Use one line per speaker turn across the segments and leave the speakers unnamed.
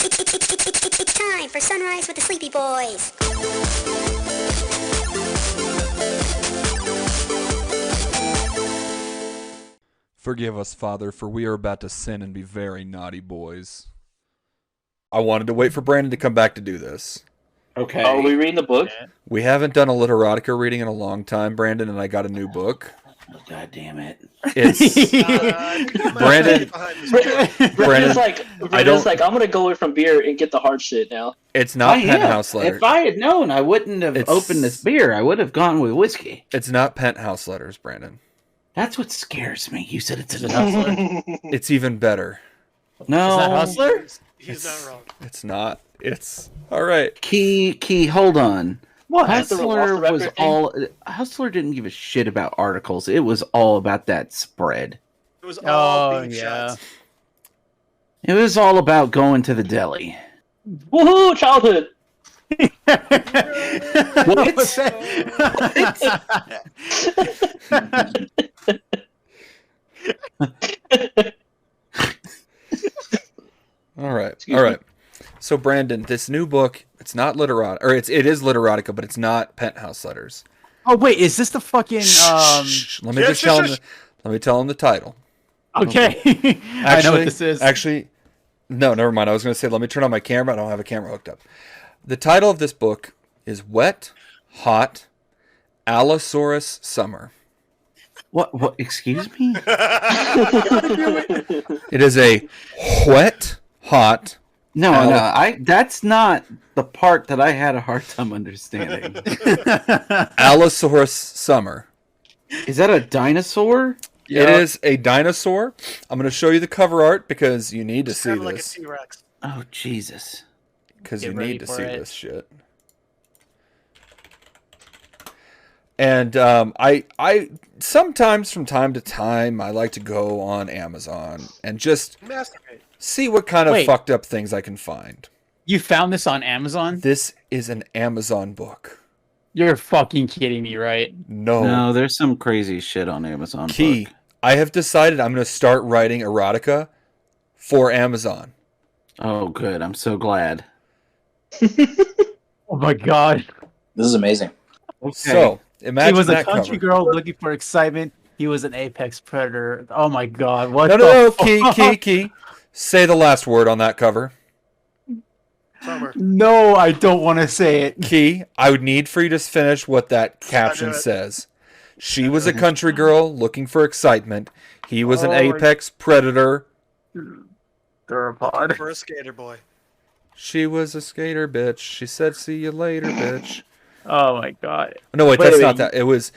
It's time for Sunrise with the Sleepy Boys.
Forgive us, Father, for we are about to sin and be very naughty boys. I wanted to wait for Brandon to come back to do this.
Okay.
Are we reading the book?
We haven't done a literotica reading in a long time, Brandon, and I got a new book.
Oh, God damn it.
It's Brandon.
Brandon's like, I'm gonna go away from beer and get the hard shit now.
It's not penthouse letters.
If I had known, I wouldn't have opened this beer. I would have gone with whiskey.
It's not penthouse letters, Brandon.
That's what scares me. You said it's a hustler.
It's even better.
No.
Is that hustler?
He's not wrong.
It's not. It's all right.
Key, hold on.
What?
Hustler was all. Hustler didn't give a shit about articles. It was all about that spread.
It was all being
yeah.
shots.
It was all about going to the deli.
Woohoo! Childhood.
What?
All right. So Brandon, this new book, it's not literotica, or it is literotica, but it's not penthouse letters.
Oh wait, is this the fucking?
Let me just tell him. Let me tell him the title.
Okay, I know what this is.
Actually, no, never mind. I was going to say, let me turn on my camera. I don't have a camera hooked up. The title of this book is Wet, Hot, Allosaurus Summer.
What? Excuse me?
It is a wet, hot.
No. That's not the part that I had a hard time understanding.
Allosaurus Summer.
Is that a dinosaur?
Yeah. It is a dinosaur. I'm going to show you the cover art because you need to see
Kind of like a
this.
T-Rex.
Oh, Jesus.
Because you
Get ready
need to
for
see
it.
this shit. And I sometimes from time to time I like to go on Amazon and just
Masturbate.
see what kind of
Wait.
fucked up things I can find.
You found this on Amazon?
This is an Amazon book.
You're fucking kidding me, right?
No, there's some crazy shit on Amazon.
Key.
book.
I have decided I'm going to start writing erotica for Amazon.
Oh, good. I'm so glad.
Oh my god.
This is amazing.
Okay.
So imagine
He was a
that
country
cover.
girl looking for excitement. He was an apex predator. Oh my god. What
No,
the
Key. Say the last word on that cover.
Summer.
No, I don't want to say it.
Key, I would need for you to finish what that caption
it.
says. She was a country girl looking for excitement. He was an
Oh,
apex predator.
Theropod.
For a skater boy.
She was a skater bitch. She said, "See you later, bitch."
Oh my god.
No, wait,
Wait,
that's
wait,
not that. It was.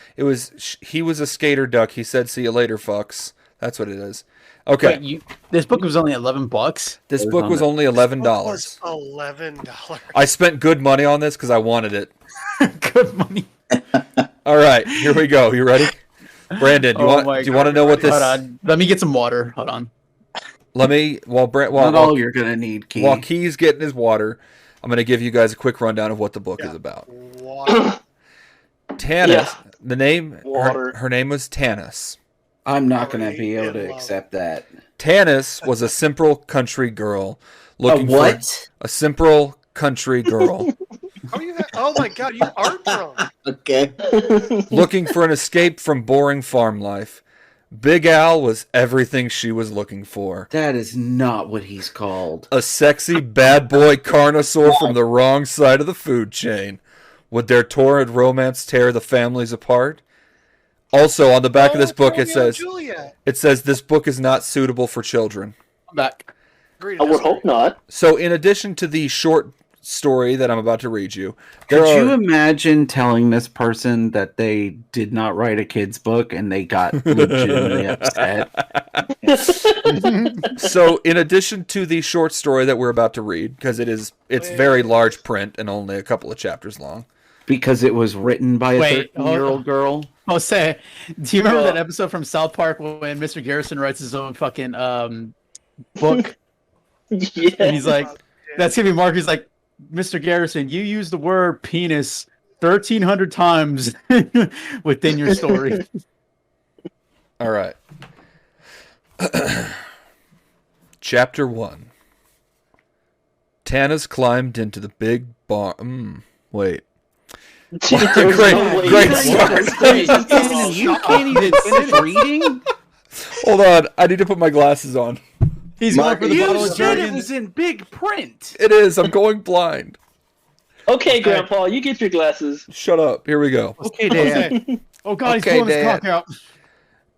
He was a skater duck. He said, "See you later, fucks." That's what it is. Okay,
Wait, this book was only $11.
this book was only $11.
$11.
I spent good money on this because I wanted it.
Good money.
All right, here we go. You ready, Brandon? Do you want to know what this?
Hold on. Let me get some water. Hold on.
Let me
Not all you're gonna need, Key.
While Key's getting his water, I'm going to give you guys a quick rundown of what the book is about.
Water.
Tanis, the name,
Water.
her name was Tanis.
I'm not gonna be able
in
to
love.
accept that.
Tanis was a simple country girl looking
what?
for a simple country girl
Oh my god, you are drunk.
Okay.
looking for an escape from boring farm life. Big Al was everything she was looking for.
That is not what he's called.
A sexy bad boy carnosaur from the wrong side of the food chain. Would their torrid romance tear the families apart? Also, on the back of this book, it says this book is not suitable for children.
I'm back.
I would hope not.
So, in addition to the short story that I'm about to read you,
Could you imagine telling this person that they did not write a kid's book and they got legitimately upset?
So, in addition to the short story that we're about to read, because it's very large print and only a couple of chapters long.
Because it was written by a
Wait,
13-year-old girl?
Jose, do you remember that episode from South Park when Mr. Garrison writes his own fucking book?
Yeah.
And he's like, that's gonna be Mark. He's like, Mr. Garrison, you use the word penis 1,300 times within your story.
All right. Chapter 1. Tanis climbed into the big barn. Wait.
There's
Great-
no way
great
you
start.
can-
You can't even finish reading?
Hold on, I need to put my glasses on.
He's going for the
You
bottle of
said it
Jergens.
was in big print.
It is. I'm going blind.
Okay, Grandpa, you get your glasses.
Shut up. Here we go.
Okay, Dad.
Okay. Oh God, he's
Okay,
pulling his
Dad.
cock out.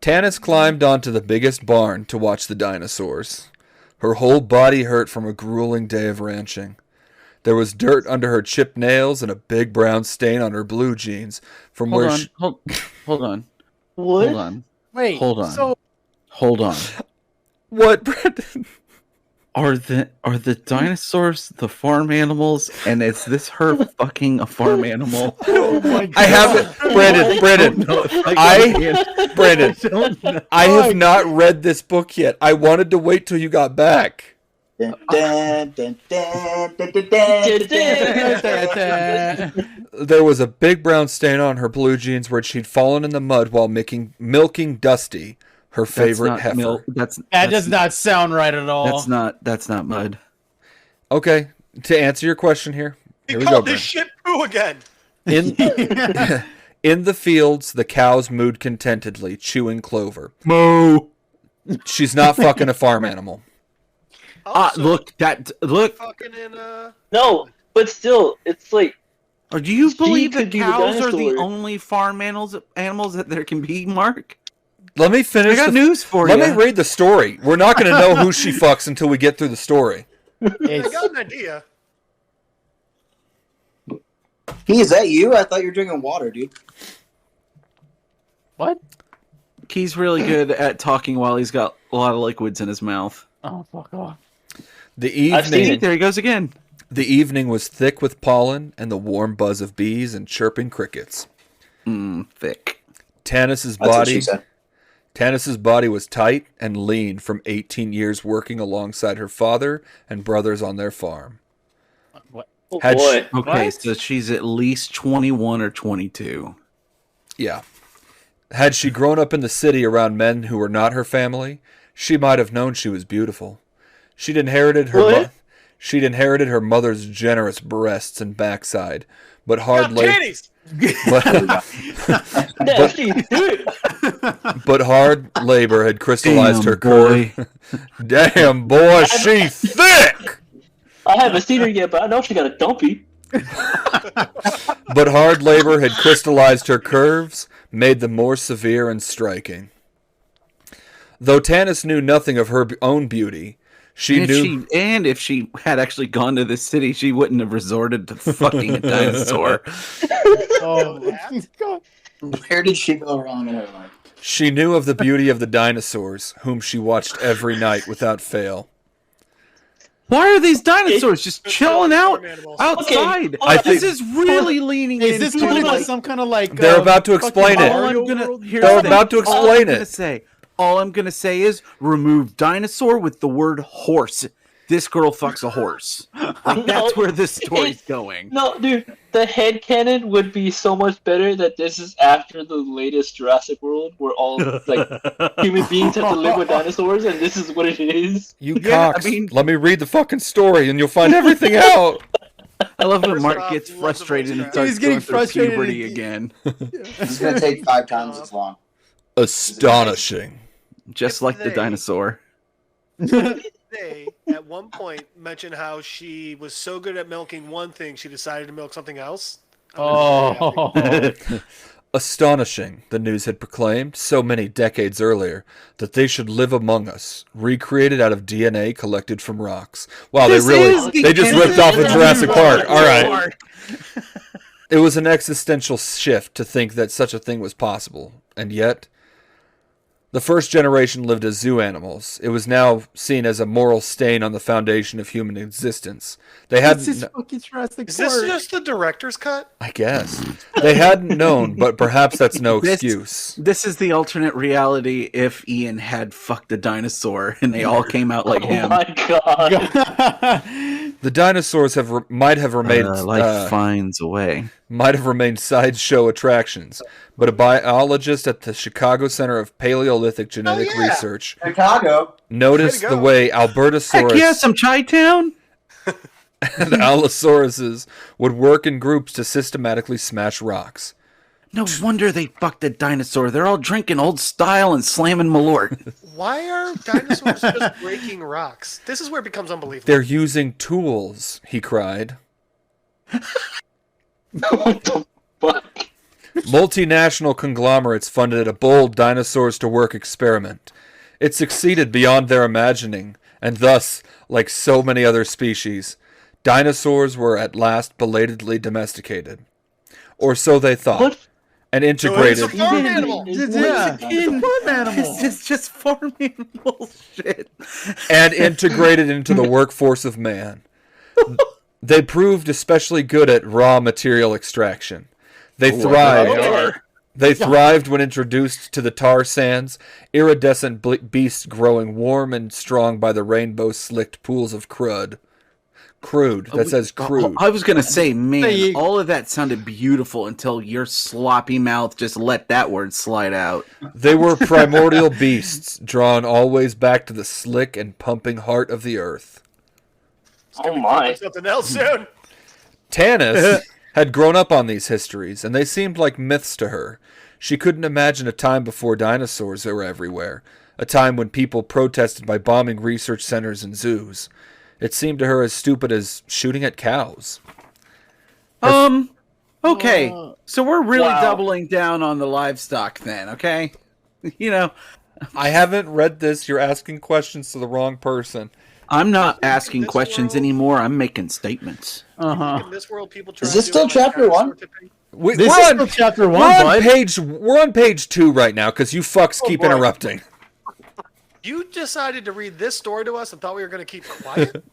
Tanis climbed onto the biggest barn to watch the dinosaurs. Her whole body hurt from a grueling day of ranching. There was dirt under her chipped nails and a big brown stain on her blue jeans from
Hold
where
on.
she...
Hold on.
What?
Hold on.
Wait,
Hold on.
So
Hold on.
What, Brendan?
Are the dinosaurs the farm animals, and is this her fucking a farm animal?
oh my God.
I haven't... Brandon, Brandon, I have not read this book yet. I wanted to wait till you got back.
Dun, dun, dun, dun, dun, dun, dun, dun.
There was a big brown stain on her blue jeans where she'd fallen in the mud while milking Dusty, her favorite heifer.
That does not sound right at all.
That's not mud.
Okay, to answer your question here
He
we go,
called
Brent.
this shit poo again.
In in the fields, the cows mooed contentedly, chewing clover.
Moo.
She's not fucking a farm animal.
Also,
Look.
fucking in
No, but still, it's like
Or do you
She
believe that
could be the
cows are the
dinosaur.
only farm animals that there can be, Mark?
Let me
I
finish.
got news for you.
Let me read the story. We're not going to know who she fucks until we get through the story.
I
It's,
got an idea.
Hey, is that you? I thought you were drinking water, dude.
what?
He's really good at talking while he's got a lot of liquids in his mouth.
Oh fuck off!
The
I've seen
evening,
it.
There he goes again.
the evening was thick with pollen and the warm buzz of bees and chirping crickets.
Thick.
Tanis's
That's what she
body,
said.
Tanis's body was tight and lean from 18 years working alongside her father and brothers on their farm.
oh
Had
boy.
Okay,
What?
so she's at least 21 or 22.
Yeah. Had she grown up in the city around men who were not her family, she might have known she was beautiful. She'd inherited her mother's generous breasts and backside, but hard
Got
labor.
titties.
Nasty, dude.
But hard labor had crystallized her
boy.
curve. Damn, boy, she thick.
I haven't seen her yet, but I know she got a dumpy.
But hard labor had crystallized her curves, made them more severe and striking. Though Tanis knew nothing of her own beauty, she knew.
If she had actually gone to the city, she wouldn't have resorted to fucking a dinosaur.
Oh my God!
Where did she go wrong in her life?
She knew of the beauty of the dinosaurs, whom she watched every night without fail.
Why are these dinosaurs just chilling out
Farm animals.
outside?
Okay,
This is really leaning
Is this
into
kind of
like,
like some kind of like?
They're about to explain
fucking
it.
all
Mario
I'm gonna
World?
here's
They're
the
about to
thing. All
explain
I'm gonna
it.
say. All I'm gonna say is remove dinosaur with the word horse. This girl fucks a horse. Like, that's where this story's going.
No, dude, the headcanon would be so much better that this is after the latest Jurassic World, where all like human beings have to live with dinosaurs, and this is what it is.
You
Yeah,
cocks.
I mean-
Let me read the fucking story and you'll find everything out.
I love when
First
Mark
off,
gets
he loves the
frustrated and
voice
starts
He's getting
going through
frustrated
puberty
again.
again.
It's gonna take 5 times as long.
Astonishing.
Just
If
like the
they-
dinosaur.
They, at one point, mentioned how she was so good at milking one thing, she decided to milk something else.
Oh,
Astonishing, the news had proclaimed so many decades earlier that they should live among us, recreated out of DNA collected from rocks. Wow,
This is the
they just ripped off of Jurassic Park. All right.
Park.
It was an existential shift to think that such a thing was possible, and yet the first generation lived as zoo animals. It was now seen as a moral stain on the foundation of human existence. They
this is
hadn't,
fucking Jurassic
Is
Park.
this just the director's cut?
I guess, they hadn't known, but perhaps that's no excuse.
This is the alternate reality if Ian had fucked a dinosaur and they all came out like
Oh
him.
my god.
The dinosaurs might have remained
Life finds a way.
might have remained sideshow attractions, but a biologist at the Chicago Center of Paleolithic Genetic
yeah.
Research
Chicago.
noticed
Way to
the
go.
way
Heck
Albertosaurus
yeah, some Chi-Town?
and Allosauruses would work in groups to systematically smash rocks.
No wonder they fucked a dinosaur. They're all drinking old style and slamming Malort.
Why are dinosaurs just breaking rocks? This is where it becomes unbelievable.
They're using tools, he cried.
What the fuck?
Multinational conglomerates funded a bold dinosaurs to work experiment. It succeeded beyond their imagining, and thus, like so many other species, dinosaurs were at last belatedly domesticated. Or so they thought.
What?
And integrated.
So it's a farm animal.
It's a farm animal.
This is just farm animal shit.
And integrated into the workforce of man. They proved especially good at raw material extraction. They thrived. They thrived when introduced to the tar sands, iridescent beasts growing warm and strong by the rainbow-slicked pools of crud. Crude. That says crude.
I was going to say, man, all of that sounded beautiful until your sloppy mouth just let that word slide out.
They were primordial beasts, drawn always back to the slick and pumping heart of the earth.
Oh my.
Something else soon.
Tanis had grown up on these histories, and they seemed like myths to her. She couldn't imagine a time before dinosaurs were everywhere, a time when people protested by bombing research centers and zoos. It seemed to her as stupid as shooting at cows.
Okay, so we're really doubling down on the livestock then, okay? You know,
I haven't read this. You're asking questions to the wrong person.
I'm not asking questions anymore. I'm making statements.
In this world, people try
Is this
to do
still
like
chapter one?
We're
This is still chapter 1, bud.
we're on page 2 right now because you fucks keep interrupting.
You decided to read this story to us and thought we were going to keep quiet?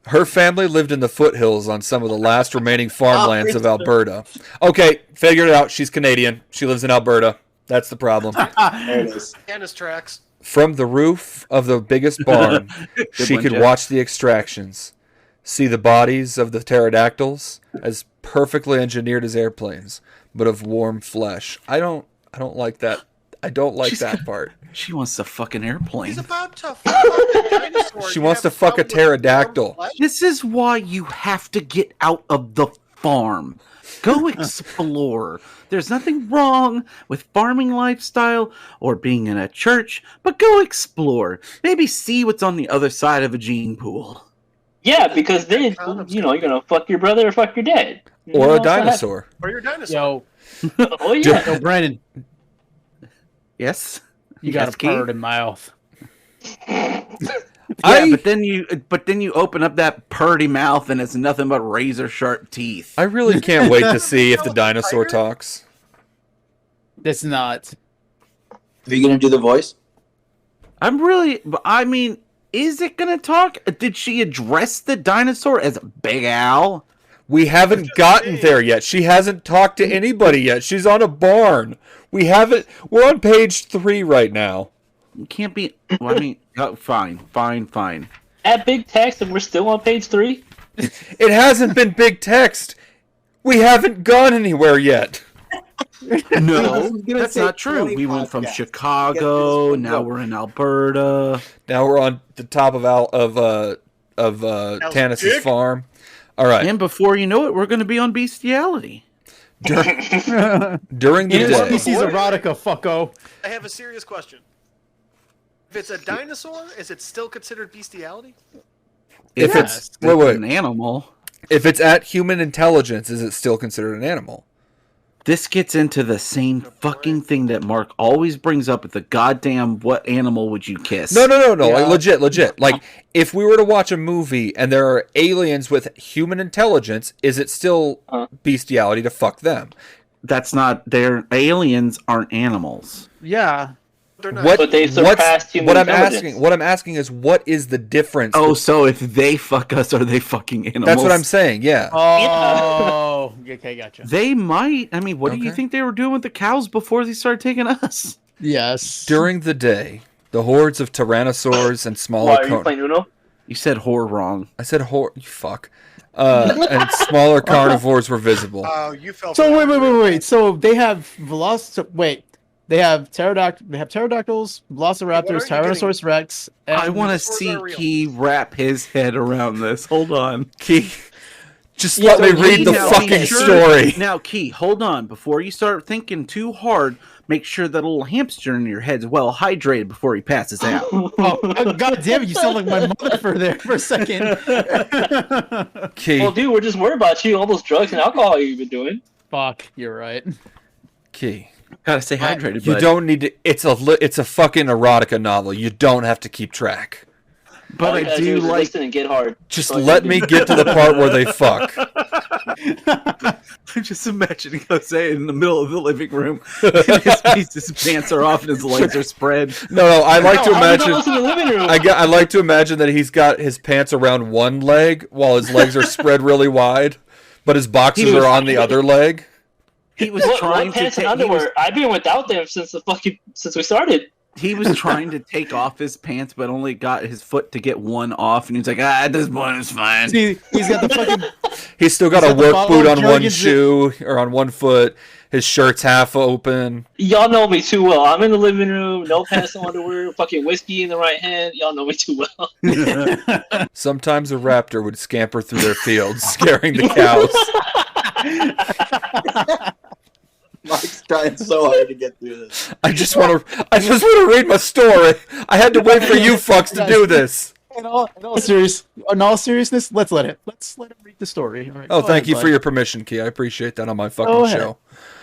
Her family lived in the foothills on some of the last remaining farmlands of Alberta. Okay, figured it out. She's Canadian. She lives in Alberta. That's the problem.
There it is.
Candace tracks.
From the roof of the biggest barn, she
one,
could
Jeff.
watch the extractions, see the bodies of the pterodactyls as perfectly engineered as airplanes, but of warm flesh. I don't like that. I don't like that part.
She wants to fuck an airplane.
He's about to fuck a dinosaur.
She
You
wants
have
to fuck a
problem with
pterodactyl.
warm flesh?
This is why you have to get out of the farm. Go explore. There's nothing wrong with farming lifestyle or being in a church, but go explore. Maybe see what's on the other side of a gene pool.
Yeah, because then, you're going to fuck your brother or fuck your dad. You
Or
know,
a
so that-
dinosaur.
Or your dinosaur.
Yo,
Oh, yeah.
yo, Brandon,
Yes?
you got
Yes,
a
Keith?
purred mouth.
Yeah, but then you open up that purdy mouth and it's nothing but razor sharp teeth.
I really can't wait to see if the dinosaur talks.
That's not.
Are you gonna do the voice?
I mean, is it gonna talk? Did she address the dinosaur as Big Al?
We haven't gotten there yet. She hasn't talked to anybody yet. She's on a barn. We haven't. We're on page 3 right now.
It can't be. Well, I mean, fine.
At big text, and we're still on page 3?
It hasn't been big text. We haven't gone anywhere yet.
No,
gonna
that's
say
not true.
20
We went from
podcasts.
Chicago.
Get this
Now
one
we're in Alberta.
Now we're on the top of Tanis's
dick?
farm. All right.
And before you know it, we're going to be on bestiality.
During the day.
Species erotica, fucko.
I have a serious question. If it's a dinosaur, is it still considered bestiality?
If
Yes,
it's wait,
an animal.
if it's at human intelligence, is it still considered an animal?
This gets into the same fucking thing that Mark always brings up with the goddamn what animal would you kiss?
No.
Yeah.
Like, legit. Like, if we were to watch a movie and there are aliens with human intelligence, is it still bestiality to fuck them?
That's not. Their aliens aren't animals.
Yeah.
They're not.
What?
But they surpassed human
what I'm
intelligence.
asking. What I'm asking is, what is the difference?
Oh, so if they fuck us, are they fucking animals?
That's what I'm saying. Yeah.
Oh. Okay, gotcha.
They might. I mean, what do you
Okay.
think they were doing with the cows before they started taking us?
Yes.
During the day, the hordes of tyrannosaurs and
Why
smaller
are you playing Uno?
You said whore wrong.
I said horde. You fuck. And smaller carnivores were visible.
Oh, you fell.
So
for that.
wait. So they have velocity. Wait. They have pterodactyls, velociraptors,
What are you
Tyrannosaurus Rex. And
I want to
dinosaurs
see
are real.
Key wrap his head around this. Hold on.
Key, just let me read the fucking story.
Now, Key, hold on. Before you start thinking too hard, make sure that little hamster in your head's well hydrated before he passes out.
Oh, God damn it! You sound like my mother for a second.
Key,
Well, dude, we're just worried about you. All those drugs and alcohol you've been doing.
Fuck, you're right.
Key.
Gotta stay hydrated,
You
bud.
don't need to. It's a fucking erotica novel. You don't have to keep track.
But
All you
I
gotta
do
is
like.
listen and get hard.
Just
That's all you
let
gotta
me
do.
get to the part where they fuck.
I'm just imagining Jose in the middle of the living room. And his pants are off and his legs are spread.
No, I like to
No, how do you
imagine.
know what's in the living room?
I like to imagine that he's got his pants around one leg while his legs are spread really wide, but his boxers are on the other leg.
He was
What
trying to
pants and
take.
underwear? I've been without them since we started.
He was trying to take off his pants, but only got his foot to get one off, and he's like, at this point, it's fine.
See, he's got the fucking.
He's still got
He's
a
got the
work
bottle
boot
of
on one
Jergens
shoe or on one foot. His shirt's half open.
Y'all know me too well. I'm in the living room, no pants, no underwear, fucking whiskey in the right hand. Y'all know me too well.
Sometimes a raptor would scamper through their fields, scaring the cows.
Mike's trying so hard to get through this.
I just want to read my story. I had to wait for you fucks to do this.
In all seriousness, let's let him read the story. All right,
Oh,
go
thank
ahead,
you
bud.
for your permission, Key. I appreciate that on my
Go
fucking
ahead.
show.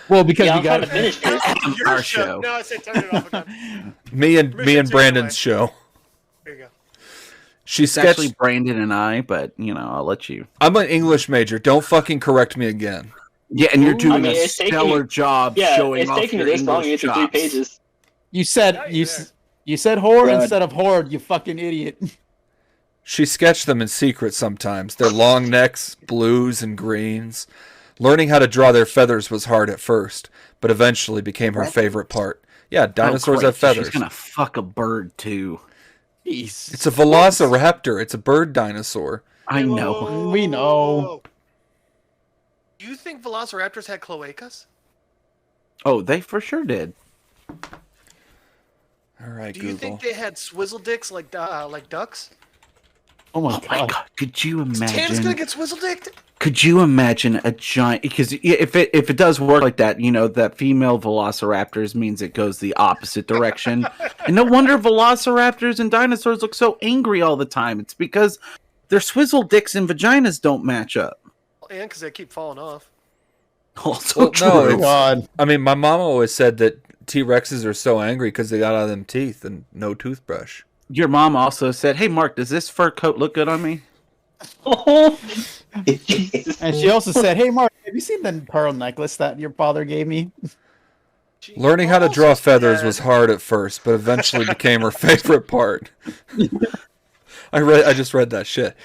Well, because
Yeah,
you
I'm trying
got
to finish this.
Your
Our show.
No, I said turn it off again.
Me and
Permission to
Brandon's
anyway.
show.
There you go.
She
It's
sketched.
actually Brandon and I, but, I'll let you.
I'm an English major. Don't fucking correct me again.
Yeah, and you're doing
I mean,
a
it's taking
stellar
you-
job
Yeah,
showing
it's
off
taking me
your
this long to
English
get to 3
chops.
pages.
you said
Yeah,
you
you're
s- you said whore
God.
instead of horde. You fucking idiot.
She sketched them in secret sometimes. Their long necks, blues and greens. Learning how to draw their feathers was hard at first, but eventually became her favorite part. Yeah, dinosaurs have feathers.
She's gonna fuck a bird too.
Jeez.
It's a velociraptor. It's a bird dinosaur.
I know.
Whoa,
We know.
Do you think velociraptors had cloacas?
Oh, they for sure did.
All right,
Do you
Google.
think they had swizzle dicks like ducks?
Oh my
Oh my god! Could you
Tan's gonna
imagine?
get swizzle dicked?
Could you imagine a giant? Because if it does work like that, that female velociraptors means it goes the opposite direction, and no wonder velociraptors and dinosaurs look so angry all the time. It's because their swizzle dicks and vaginas don't match up.
And because they keep falling off.
Also
Well, no,
true.
it's-
God.
I mean, my mom always said that T-Rexes are so angry because they got out of them teeth and no toothbrush.
Your mom also said, "Hey, Mark, does this fur coat look good on me?"
And she also said, "Hey, Mark, have you seen the pearl necklace that your father gave me?"
Learning how to draw
Also
feathers
said-
was hard at first, but eventually became her favorite part. I just read that shit.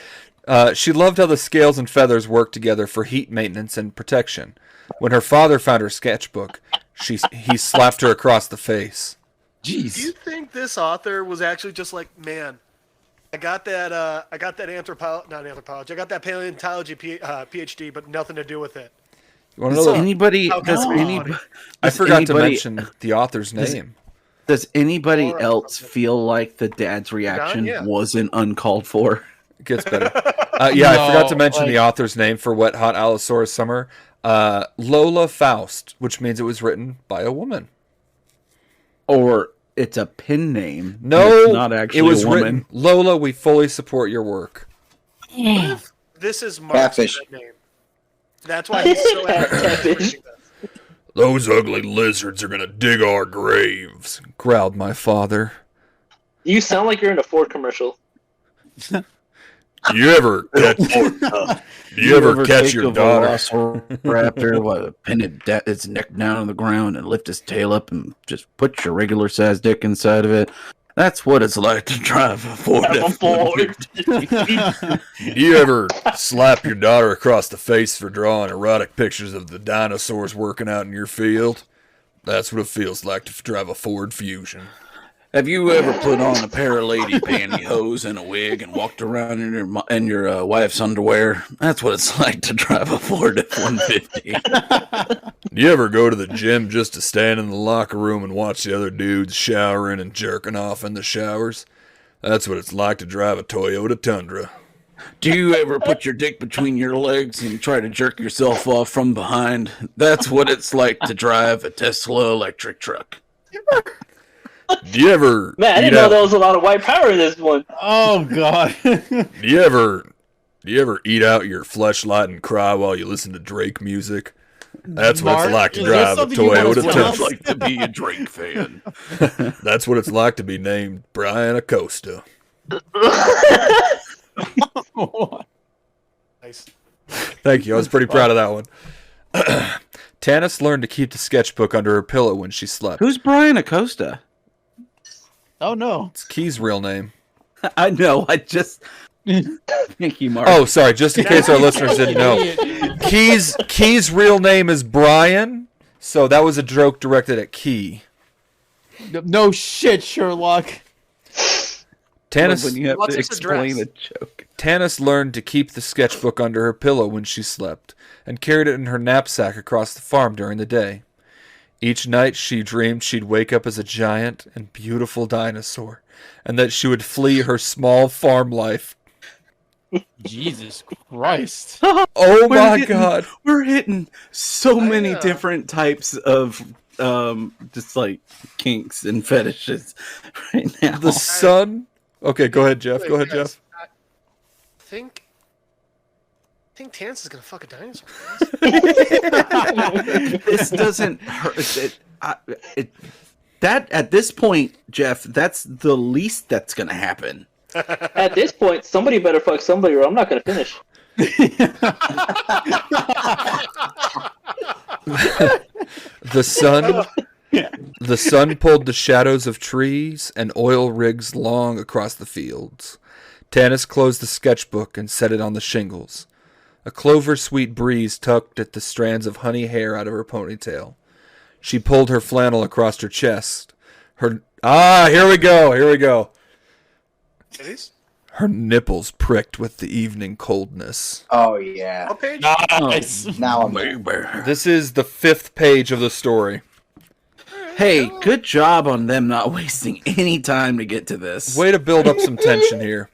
She loved how the scales and feathers worked together for heat maintenance and protection. When her father found her sketchbook, he slapped her across the face.
Do you
Jeez.
think this author was actually just like, man, I got that not anthropology, I got that paleontology PhD, but nothing to do with it.
You want to know?
Anybody?
How
Does
come?
anybody?
I
does
forgot to
anybody-
mention the author's name.
Does anybody
Or
else
something.
feel like the dad's reaction
Yeah.
wasn't uncalled for?
It gets better. Yeah, I forgot to
No,
mention the
like-
author's name for Wet Hot Allosaurus Summer. Lola Faust, which means it was written by a woman.
Or it's a pen name? and
No,
it's not actually
it was
a woman.
written. Lola, we fully support your work.
What if this is Mark's
Catfish.
dead name? That's why he's so angry.
Catfish.
Those ugly lizards are gonna dig our graves, growled my father.
You sound like you're in a Ford commercial.
You ever catch
take
your
a
daughter?
Velociraptor, pin its neck down on the ground and lift its tail up and just put your regular sized dick inside of it? That's what it's like to drive a Ford.
I'm a Ford.
You ever slap your daughter across the face for drawing erotic pictures of the dinosaurs working out in your field? That's what it feels like to drive a Ford Fusion.
Have you ever put on a pair of lady pantyhose and a wig and walked around in your wife's underwear? That's what it's like to drive a Ford F-150.
Do you ever go to the gym just to stand in the locker room and watch the other dudes showering and jerking off in the showers? That's what it's like to drive a Toyota Tundra.
Do you ever put your dick between your legs and try to jerk yourself off from behind? That's what it's like to drive a Tesla electric truck.
Do you ever...
Man, I didn't know there was a lot of white power in this one.
Oh God.
Do you ever eat out your fleshlight and cry while you listen to Drake music? That's what
Mark,
it's like to
is
drive a
there something you want
Toyota
to
What
tell
it's
Tundra.
like to be a Drake fan.
That's what it's like to be named Brian Acosta.
Nice.
Thank you. I was pretty proud of that one. Tanis learned to keep the sketchbook under her pillow when she slept.
Who's Brian Acosta?
Oh no.
It's Key's real name.
I know. I just. Thank you, Mark.
Oh, sorry. Just in case our listeners didn't know, Key's real name is Brian, so that was a joke directed at Key.
No shit, Sherlock.
Tanis,
when you have
What's
to
his
explain a
address?
joke.
Tanis learned to keep the sketchbook under her pillow when she slept, and carried it in her knapsack across the farm during the day. Each night she dreamed she'd wake up as a giant and beautiful dinosaur, and that she would flee her small farm life.
Jesus Christ.
Oh my god.
We're hitting so many
know.
different types of just like kinks and fetishes right now.
The sun... Okay, go ahead, Jeff. Go ahead,
Guys,
Jeff.
I think Tance is gonna fuck a dinosaur.
This doesn't hurt. That at this point, Jeff, that's the least that's gonna happen.
At this point, somebody better fuck somebody or I'm not going to finish.
The sun pulled the shadows of trees and oil rigs long across the fields. Tanis closed the sketchbook and set it on the shingles. A clover-sweet breeze tugged at the strands of honey hair out of her ponytail. She pulled her flannel across her chest. Here we go.
It is?
Her nipples pricked with the evening coldness.
Oh yeah.
What page?
Nice.
Now I'm there.
This is the 5th page of the story.
Hey, good job on them not wasting any time to get to this.
Way to build up some tension here.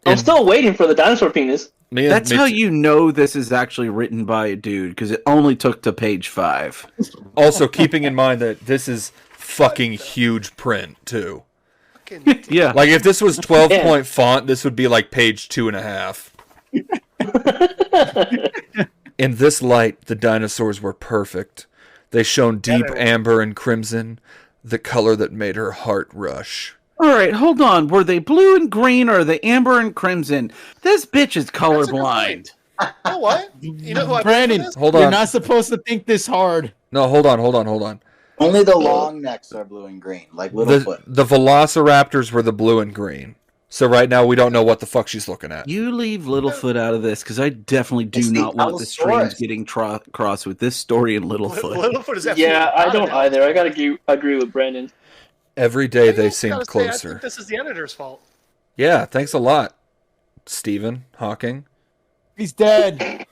I'm still waiting for the dinosaur penis.
That's how you know this is actually written by a dude, because it only took to page 5.
Also, keeping in mind that this is fucking huge print, too.
Yeah.
Like, if this was 12-point font, this would be like page 2.5. In this light, the dinosaurs were perfect. They shone deep amber and crimson, the color that made her heart rush.
All right, hold on. Were they blue and green, or are they amber and crimson? This bitch is colorblind.
You know what? You know who I
Brandon,
Hold
you're
on.
not supposed to think this hard.
No, hold on.
Only the long necks are blue and green, like Littlefoot.
The velociraptors were the blue and green. So right now, we don't know what the fuck she's looking at.
You leave Littlefoot out of this, because I definitely do
It's the
not want the streams
Allosaurus.
getting crossed with this story and Littlefoot.
Littlefoot is absolutely
Yeah, I don't
not.
either. I gotta agree with Brandon.
Every day
I
they
gotta say,
seemed
I
closer.
think this is the editor's fault.
Yeah, thanks a lot, Stephen Hawking.
He's dead.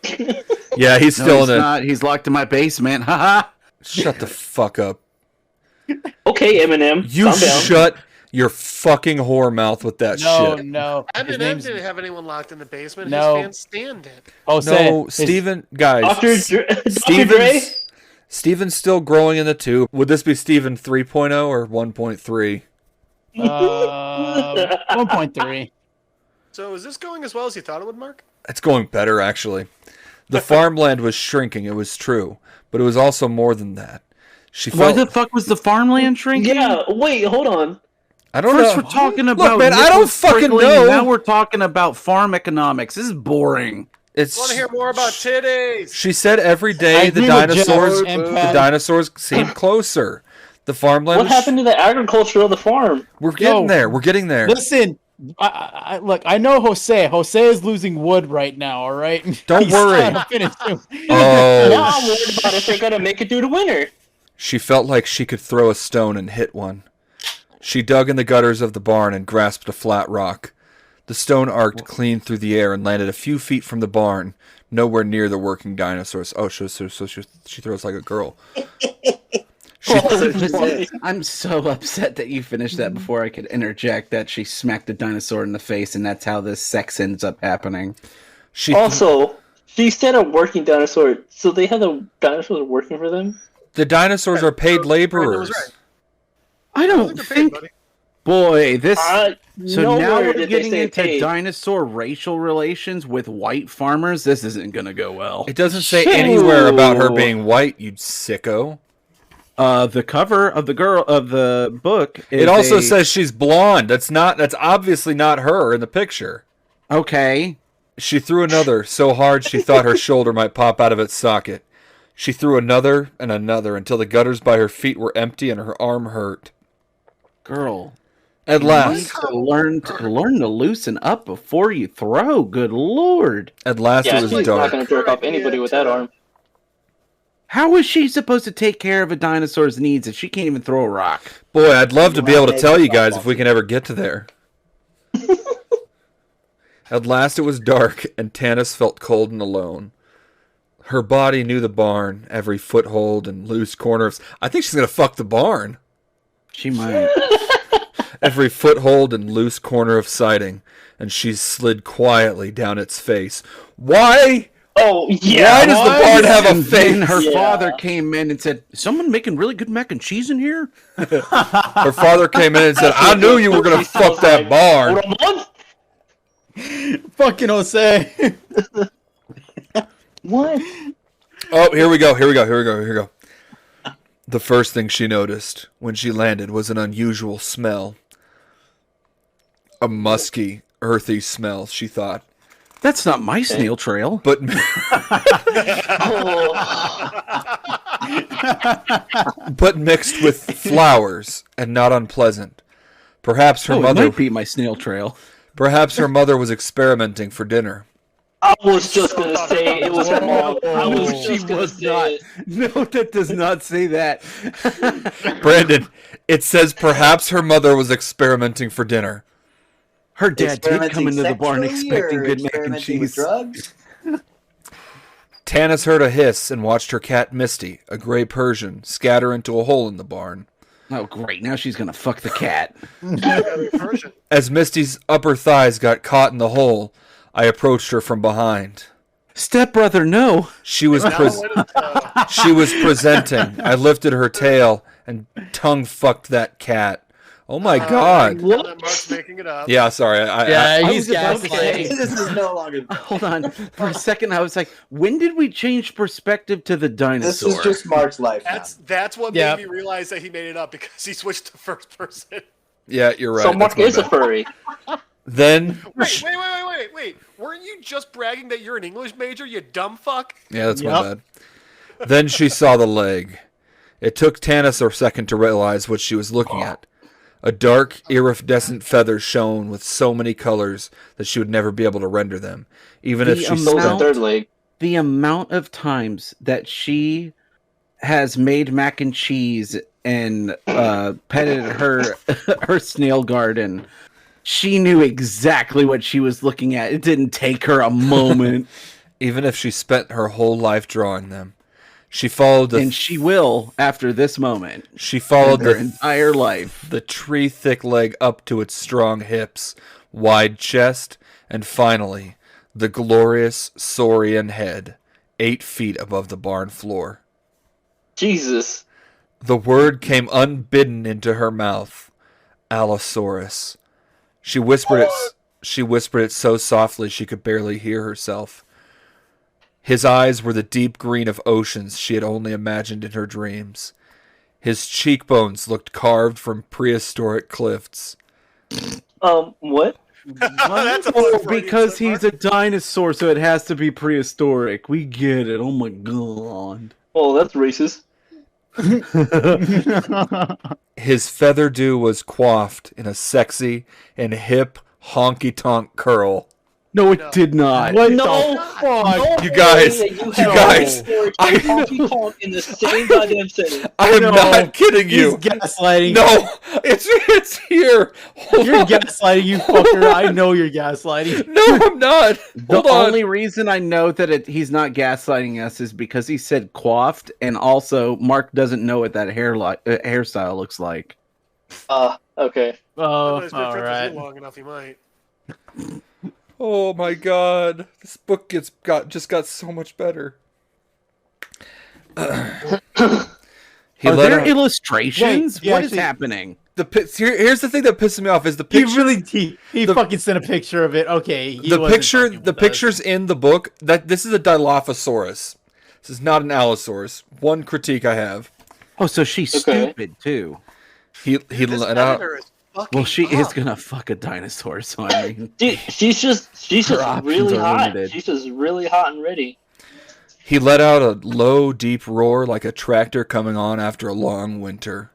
Yeah, he's
No,
still
he's
in it.
not. He's locked in my basement. Haha.
Shut the fuck up.
Okay, Eminem,
You
calm down.
shut your fucking whore mouth with that
No,
shit.
no. His
Eminem
name's
didn't have anyone locked in the basement.
No.
His fans stand it.
Jose.
No, Stephen, guys.
Dr. Dre?
Steven's still growing in the tube. Would this be Steven 3.0 or 1.3?
1.3.
So is this going as well as you thought it would, Mark?
It's going better, actually. The farmland was shrinking, it was true. But it was also more than that. She
Why
felt...
the fuck was the farmland shrinking?
Yeah, wait, hold on.
I don't
First
know.
we're talking
Look,
about
man, I don't
nipples
fucking
prickling,
know.
and now we're talking about farm economics. This is boring.
It's...
Want to hear more about titties?
She said every day
I
the
agree with Jeff
dinosaurs
and
the
Pat.
dinosaurs seemed closer. The farmland
What happened to the agriculture of the farm?
We're getting
Yo,
there. We're getting there.
Listen, look, I know Jose. Jose is losing wood right now, all right?
Don't
He's
worry.
trying to finish him.
Oh,
Now I'm worried about if they're gonna make it through the winter.
She felt like she could throw a stone and hit one. She dug in the gutters of the barn and grasped a flat rock. The stone arced clean through the air and landed a few feet from the barn, nowhere near the working dinosaurs. Oh, so she throws like a girl.
I'm so upset that you finished that before I could interject that she smacked a dinosaur in the face, and that's how this sex ends up happening.
She said a working dinosaur, so they have the dinosaurs working for them?
The dinosaurs are paid laborers.
I don't think... Boy, this... So now we're getting into
paid.
dinosaur racial relations with white farmers? This isn't going to go well.
It doesn't say anywhere about her being white, you sicko.
The cover of the book is
it also says she's blonde. That's obviously not her in the picture.
Okay.
She threw another so hard she thought her shoulder might pop out of its socket. She threw another and another until the gutters by her feet were empty and her arm hurt.
Girl,
at last,
you need to learn to loosen up before you throw. Good lord!
At last, it was
she's
dark.
Not going to jerk off anybody with that arm.
How is she supposed to take care of a dinosaur's needs if she can't even throw a rock?
Boy, I'd love to be able to tell you guys if we can ever get to there. At last it was dark, and Tanis felt cold and alone. Her body knew the barn, every foothold and loose corner of... I think she's going to fuck the barn.
She might.
Every foothold and loose corner of siding, and she slid quietly down its face. Why...
Oh, yeah.
Why does the barn have a face?
Then her father came in and said, "Is someone making really good mac and cheese in here?"
Her father came in and said, "I knew you were going to fuck that barn."
Fucking Jose.
What?
Oh, here we go. The first thing she noticed when she landed was an unusual smell. A musky, earthy smell, she thought.
That's not my snail trail.
But but mixed with flowers and not unpleasant. Perhaps her mother
might be my snail trail.
Perhaps her mother was experimenting for dinner.
I was just going to say it was her mom. I was just going to say it.
No, that does not say that.
Brandon, it says perhaps her mother was experimenting for dinner.
Her dad did come into the barn expecting good mac and cheese.
Drugs?
Tanis heard a hiss and watched her cat Misty, a gray Persian, scatter into a hole in the barn.
Oh, great. Now she's going to fuck the cat.
As Misty's upper thighs got caught in the hole, I approached her from behind.
Stepbrother, no.
She was presenting. I lifted her tail and tongue fucked that cat. Oh my god!
Mark's making it up.
Yeah, sorry.
He's gassing.
This is no longer.
Hold on. For a second, I was like, when did we change perspective to the dinosaur?
This is just Mark's life.
That's what made me realize that he made it up, because he switched to first person.
Yeah, you're right.
So Mark is a furry.
Then
Wait! Weren't you just bragging that you're an English major, you dumb fuck?
Yeah, that's my bad. Then she saw the leg. It took Tanis a second to realize what she was looking at. A dark, iridescent feather shone with so many colors that she would never be able to render them, even if she
spent third leg.
The amount of times that she has made mac and cheese and petted her snail garden, she knew exactly what she was looking at. It didn't take her a moment.
Even if she spent her whole life drawing them. She followed
and she will after this moment.
She followed
her entire life.
The tree-thick leg up to its strong hips, wide chest, and finally, the glorious saurian head, 8 feet above the barn floor.
Jesus.
The word came unbidden into her mouth. Allosaurus. She whispered it so softly she could barely hear herself. His eyes were the deep green of oceans she had only imagined in her dreams. His cheekbones looked carved from prehistoric cliffs.
What?
Because he's a dinosaur, so it has to be prehistoric. We get it. Oh my god.
Oh, that's racist.
His feather dew was coiffed in a sexy and hip honky-tonk curl.
No, it
No.
did not.
What
No,
the fuck?
You guys,
I Donkey Kong in the same goddamn setting.
I am
No.
not kidding
He's
you.
gaslighting.
No, it's here. Hold
You're
on.
gaslighting, you fucker. I know you're gaslighting.
No, I'm not.
The
Hold on.
only reason I know that he's not gaslighting us is because he said coiffed, and also Mark doesn't know what that hairstyle looks like.
Okay.
Oh,
He's been
all
friends with
right.
you long enough, he might.
Oh my god, this book just got so much better. He
Are
let
there
out-
illustrations?
Wait, yeah,
What is
actually-
happening?
Here's the thing that pisses me off is the picture.
He fucking sent a picture of it. Okay. he
The
wasn't
picture,
fucking
the
with us.
pictures in the book. That this is a Dilophosaurus. This is not an Allosaurus. One critique I have.
Oh, so she's
Okay.
stupid too.
He
This
let out.
editor is fucking
Well, she is
up.
gonna fuck a dinosaur, so I mean,
She's just
Her options
really
are
hot.
limited.
She's just really hot and ready.
He let out a low, deep roar like a tractor coming on after a long winter.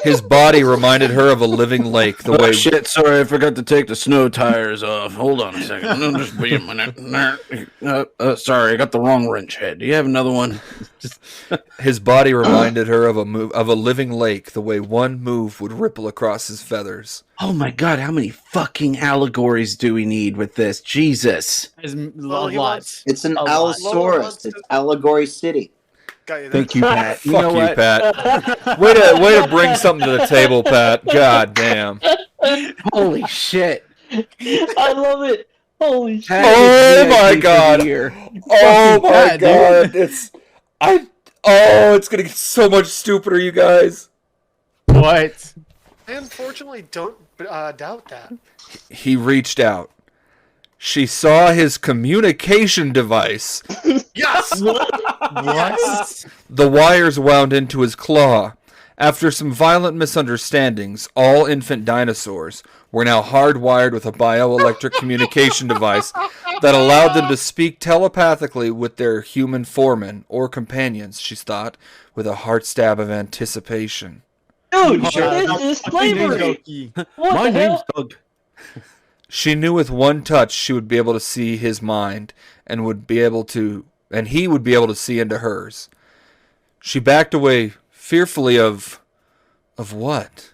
His body reminded her of a living lake. The way
shit! Sorry, I forgot to take the snow tires off. Hold on a second. I'm just be a minute. Sorry, I got the wrong wrench head. Do you have another one?
his body reminded her of a living lake. The way one move would ripple across his feathers.
Oh my god! How many fucking allegories do we need with this? Jesus!
There's
Well, he
lots.
It's an
A lot.
Allosaurus. It's Allegory City.
Got you there.
Thank you, Pat.
Fuck you, Pat. Way to bring something to the table, Pat. God damn.
Holy shit!
I love it. Holy shit.
Pat
Oh
is
my
VIP
God.
for the year.
Oh
Fucking
my
Pat,
god. It's gonna get so much stupider, you guys.
What?
I unfortunately don't doubt that.
He reached out. She saw his communication device.
Yes!
What?
The wires wound into his claw. After some violent misunderstandings, all infant dinosaurs were now hardwired with a bioelectric communication device that allowed them to speak telepathically with their human foremen or companions, she thought, with a heart stab of anticipation.
Dude,
Oh,
this is slavery. What
My
the
name's
hell?
Doug.
She knew with one touch she would be able to see his mind and he would be able to see into hers. She backed away fearfully of what?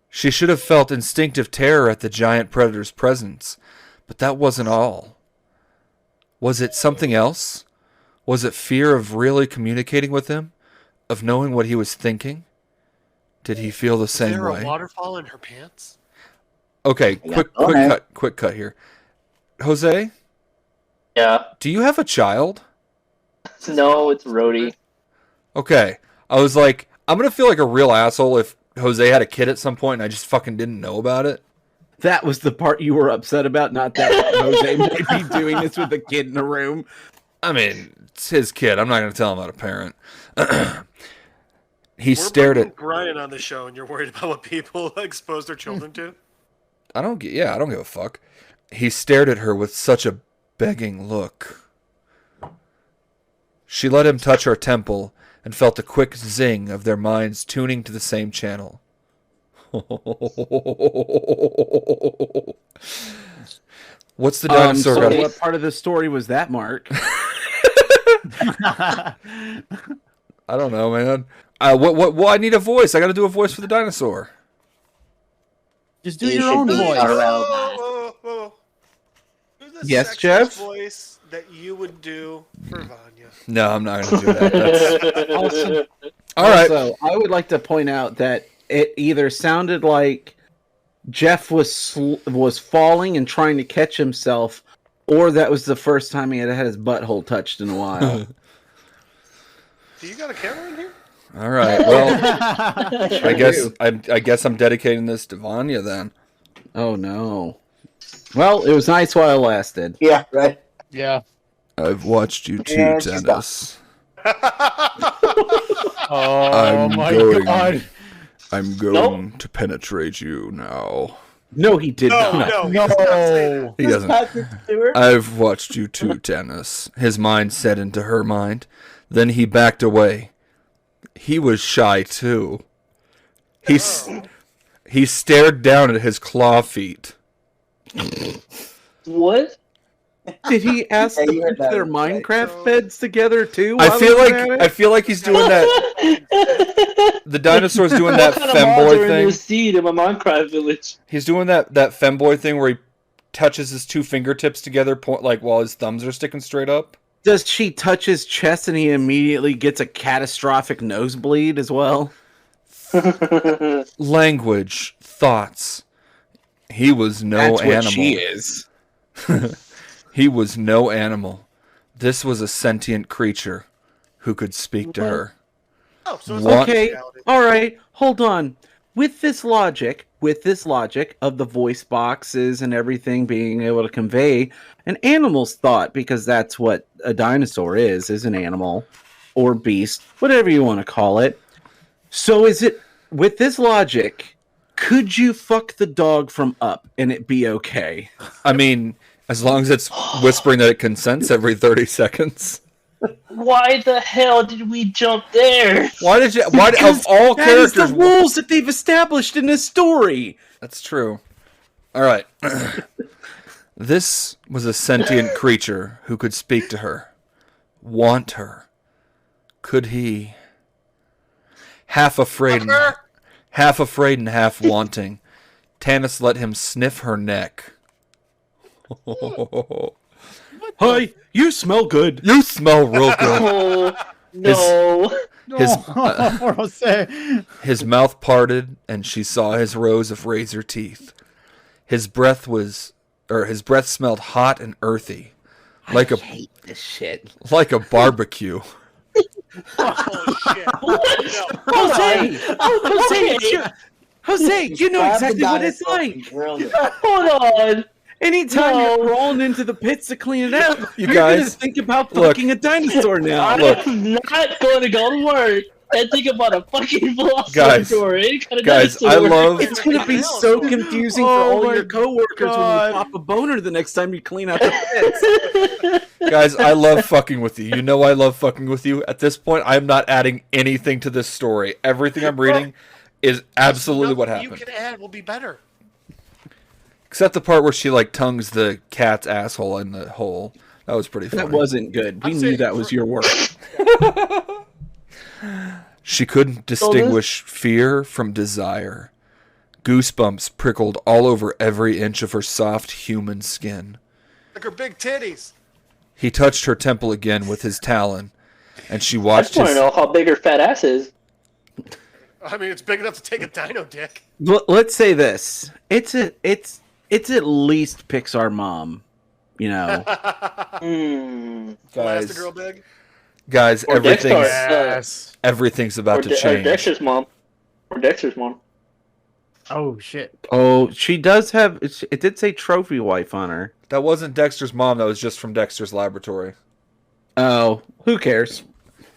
She should have felt instinctive terror at the giant predator's presence, but that wasn't all. Was it something else? Was it fear of really communicating with him? Of knowing what he was thinking? Did he feel the
Is
same
there
way?
a waterfall in her pants?
Okay,
Yeah, go ahead.
quick cut here. Jose,
Yeah.
do you have a child?
No, it's Rhodey.
Okay. I was like, I'm going to feel like a real asshole if Jose had a kid at some point and I just fucking didn't know about it.
That was the part you were upset about, not that Jose may be doing this with a kid in a room.
I mean, it's his kid. I'm not going to tell him about a parent. He
We're
stared
bringing
at...
Brian on the show, and you're worried about what people expose their children to?
I don't give a fuck. He stared at her with such a begging look. She let him touch her temple and felt a quick zing of their minds tuning to the same channel. What's the dinosaur
So
got?
what part of the story was that, Mark?
I don't know, man. What? I need a voice. I got to do a voice for the dinosaur.
Just do
You
your
should
own
be
voice.
around.
Whoa. Who's the
Yes,
sexiest
Jeff?
voice that you would do for Vanya?
No, I'm not going to do that. That's...
Also,
All right.
Also, I would like to point out that it either sounded like Jeff was falling and trying to catch himself, or that was the first time he had had his butthole touched in a while.
Do you got a camera in here?
All right. Well, I guess I'm dedicating this to Vanya then.
Oh no. Well, it was nice while it lasted.
Yeah, right.
Yeah.
I've watched you too,
And she's
Dennis.
Oh
I'm
my
going.
god.
I'm going to penetrate you now.
No, he did not.
No, he does not say that.
He doesn't.
Patrick Stewart.
I've watched you too, Dennis. His mind set into her mind. Then he backed away. He was shy too. He stared down at his claw feet.
What?
Did he ask
Yeah,
them
you
to
heard
put
that
their
right.
Minecraft
So-
beds together too?
I
while
feel
they
like
were at
I
it?
feel like he's doing that. The dinosaur's doing that
What kind of mods
femboy
are in your
thing.
seed in my Minecraft village?
He's doing that femboy thing where he touches his two fingertips together, like while his thumbs are sticking straight up.
Does she touch his chest and he immediately gets a catastrophic nosebleed as well?
Language, thoughts. He was no
That's
animal.
what she is.
He was no animal. This was a sentient creature who could speak to her.
Oh, so it's
What?
Okay,
reality.
all right, hold on. With this logic of the voice boxes and everything being able to convey an animal's thought, because that's what a dinosaur is an animal or beast, whatever you want to call it. So is it, with this logic, could you fuck the dog from Up and it be okay?
I mean, as long as it's whispering that it consents every 30 seconds.
Why the hell did we jump there?
Why of all
That is
characters?
the rules that they've established in this story.
That's true. All right. This was a sentient creature who could speak to her, want her. Could he? Half afraid and half wanting, Tanis let him sniff her neck.
Hi, you smell good.
You smell real good.
Oh, no.
Poor Jose.
His mouth parted, and she saw his rows of razor teeth. His breath smelled hot and earthy, like
I hate this shit.
a barbecue.
Oh shit!
Jose,
Okay.
Jose, you know
Grab the
exactly what it's
dinosaur and
like.
grill it.
Hold on.
Anytime
No.
you're crawling into the pits to clean it out,
You
you're gonna
guys,
think about
look.
fucking a dinosaur now.
Look.
I'm not going to go to work and think about a fucking
Guys,
velociraptor or any kind of
guys, I
dinosaur.
love-
It's gonna be so confusing for
Oh
all
my
your coworkers
God.
when you pop a boner the next time you clean out the pits.
Guys, I love fucking with you. You know I love fucking with you. At this point, I'm not adding anything to this story. Everything I'm reading is absolutely what
Nothing
happened.
You can add will be better.
Except the part where she like tongues the cat's asshole in the hole. That was pretty funny.
That wasn't good. We
I'm
knew
saying
that was your work.
She couldn't distinguish fear from desire. Goosebumps prickled all over every inch of her soft human skin.
Like her big titties.
He touched her temple again with his talon, and she
I
watched
just want to
his...
know how big her fat ass is.
I mean, it's big enough to take a dino dick.
Let's say this: it's at least Pixar Mom. You know,
Guys,
Elastigirl big.
guys,
Or
everything's
Dexter.
everything's about to
Or
change.
Dexter's mom. Or Dexter's mom.
Oh shit.
oh, she does have. It did say trophy wife on her.
That wasn't Dexter's mom. That was just from Dexter's laboratory.
Oh, who cares?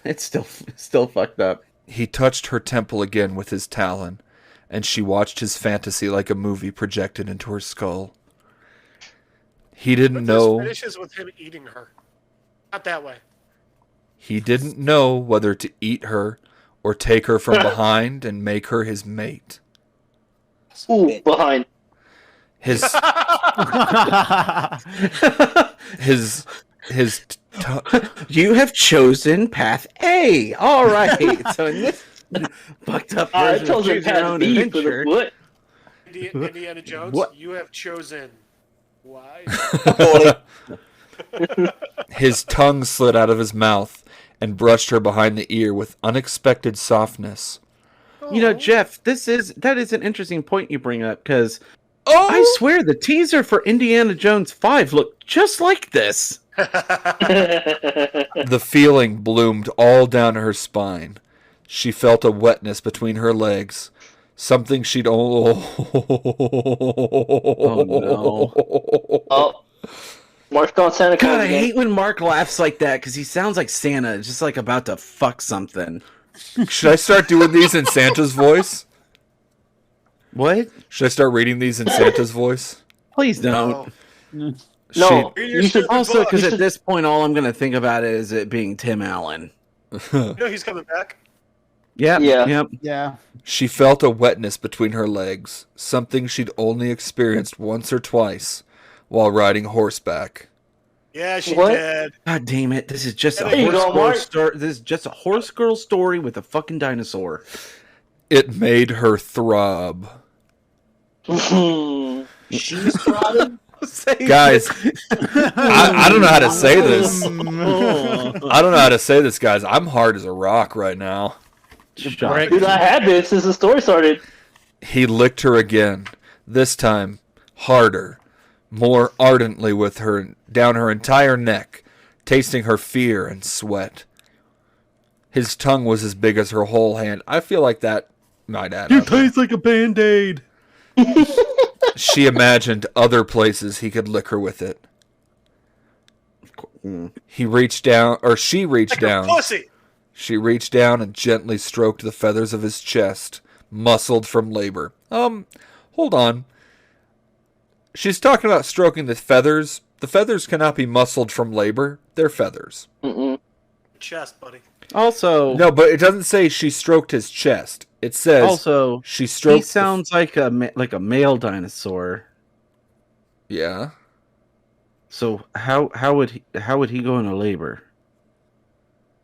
It's still fucked up.
He touched her temple again with his talon, and she watched his fantasy like a movie projected into her skull. He didn't
But this
know.
finishes with him eating her. Not that way.
He didn't know whether to eat her or take her from behind and make her his mate.
Ooh, behind.
His
You have chosen path A. All right. So in this fucked up
I
version of
chose her
Choose Your
path
Own
B for
Adventure,
the foot.
Indiana Jones,
What?
you have chosen. Why?
his tongue slid out of his mouth and brushed her behind the ear with unexpected softness.
you know, Jeff, that is an interesting point you bring up because
Oh,
I swear the teaser for Indiana Jones 5 looked just like this.
The feeling bloomed all down her spine. She felt a wetness between her legs. Something she'd
Oh no.
Oh. Mark's going Santa Claus
God, I
again.
hate when Mark laughs like that because he sounds like Santa, just like about to fuck something.
Should I start doing these in Santa's voice?
What?
Should I start reading these in Santa's voice?
Please don't.
No,
Read your
you should
stupid
Also,
book.
because at this point, all I'm going to think about is it being Tim Allen.
You know he's coming back.
Yep.
Yeah.
Yep.
Yeah.
She felt a wetness between her legs, something she'd only experienced once or twice, while riding horseback.
Yeah, she
What?
did.
God damn it! This is just a
There you
horse
go,
girl
Mark.
story. This is just a horse girl story with a fucking dinosaur.
It made her throb.
She's throbbing.
Guys, I don't know how to say this. I don't know how to say this, guys. I'm hard as a rock right now.
Shocking.
Dude, I had this since the story started.
He licked her again, this time harder, more ardently with her down her entire neck, tasting her fear and sweat. His tongue was as big as her whole hand. I feel like that might add up.
like a Band-Aid.
She imagined other places he could lick her with it. He reached down, or she reached
Like a
down.
pussy.
She reached down and gently stroked the feathers of his chest, muscled from labor. Hold on. She's talking about stroking the feathers. The feathers cannot be muscled from labor. They're feathers.
Chest, buddy.
Also,
No, but it doesn't say she stroked his chest. It says
also,
she stroked.
he sounds like a male dinosaur.
Yeah.
So how would he go into labor?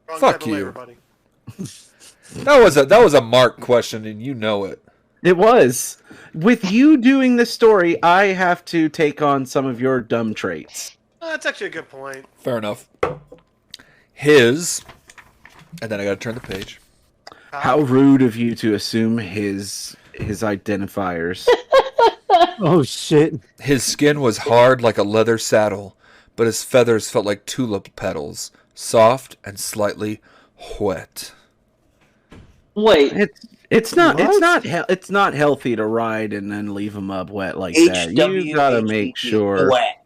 Wrong
Fuck
type of
you.
labor, buddy.
That was a Mark question, and you know it.
It was. With you doing this story, I have to take on some of your dumb traits.
That's actually a good point.
Fair enough. His, and then I gotta turn the page.
How rude of you to assume his identifiers.
Oh shit!
His skin was hard like a leather saddle, but his feathers felt like tulip petals, soft and slightly wet.
Wait,
It's not
What?
it's not healthy to ride and then leave them up wet like that. You gotta make sure
Wet.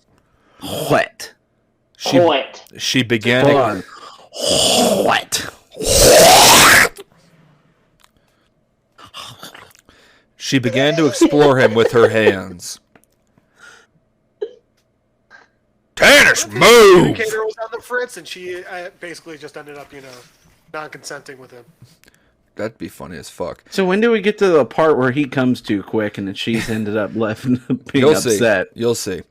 wet.
She began.
Hold on. Wet.
She began to explore him with her hands. Tannis,
The
move!
communicator was on the fritz, and she basically just ended up, non-consenting with him.
That'd be funny as fuck.
So when do we get to the part where he comes too quick and then she's ended up left being
You'll
upset?
see. You'll see.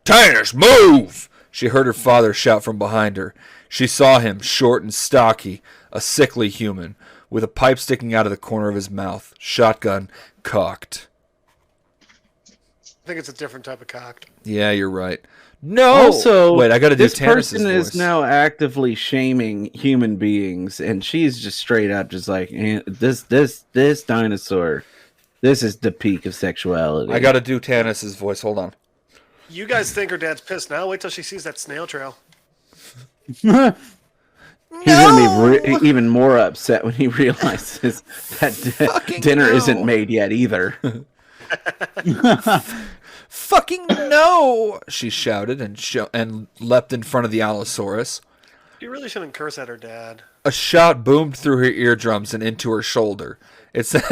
Tannis, move! She heard her father shout from behind her. She saw him, short and stocky, a sickly human, with a pipe sticking out of the corner of his mouth, shotgun cocked.
I think it's a different type of cocked.
Yeah, you're right. No!
Also,
wait, I gotta do
this
Tannis's
person
voice.
is now actively shaming human beings, and she's just straight up just like, this dinosaur, this is the peak of sexuality.
I gotta do Tannis's voice. Hold on.
You guys think her dad's pissed now? Wait till she sees that snail trail.
He's gonna be even more upset when he realizes that dinner isn't made yet either.
Fucking no! She shouted and leapt in front of the Allosaurus.
You really shouldn't curse at her dad.
A shot boomed through her eardrums and into her shoulder. It sent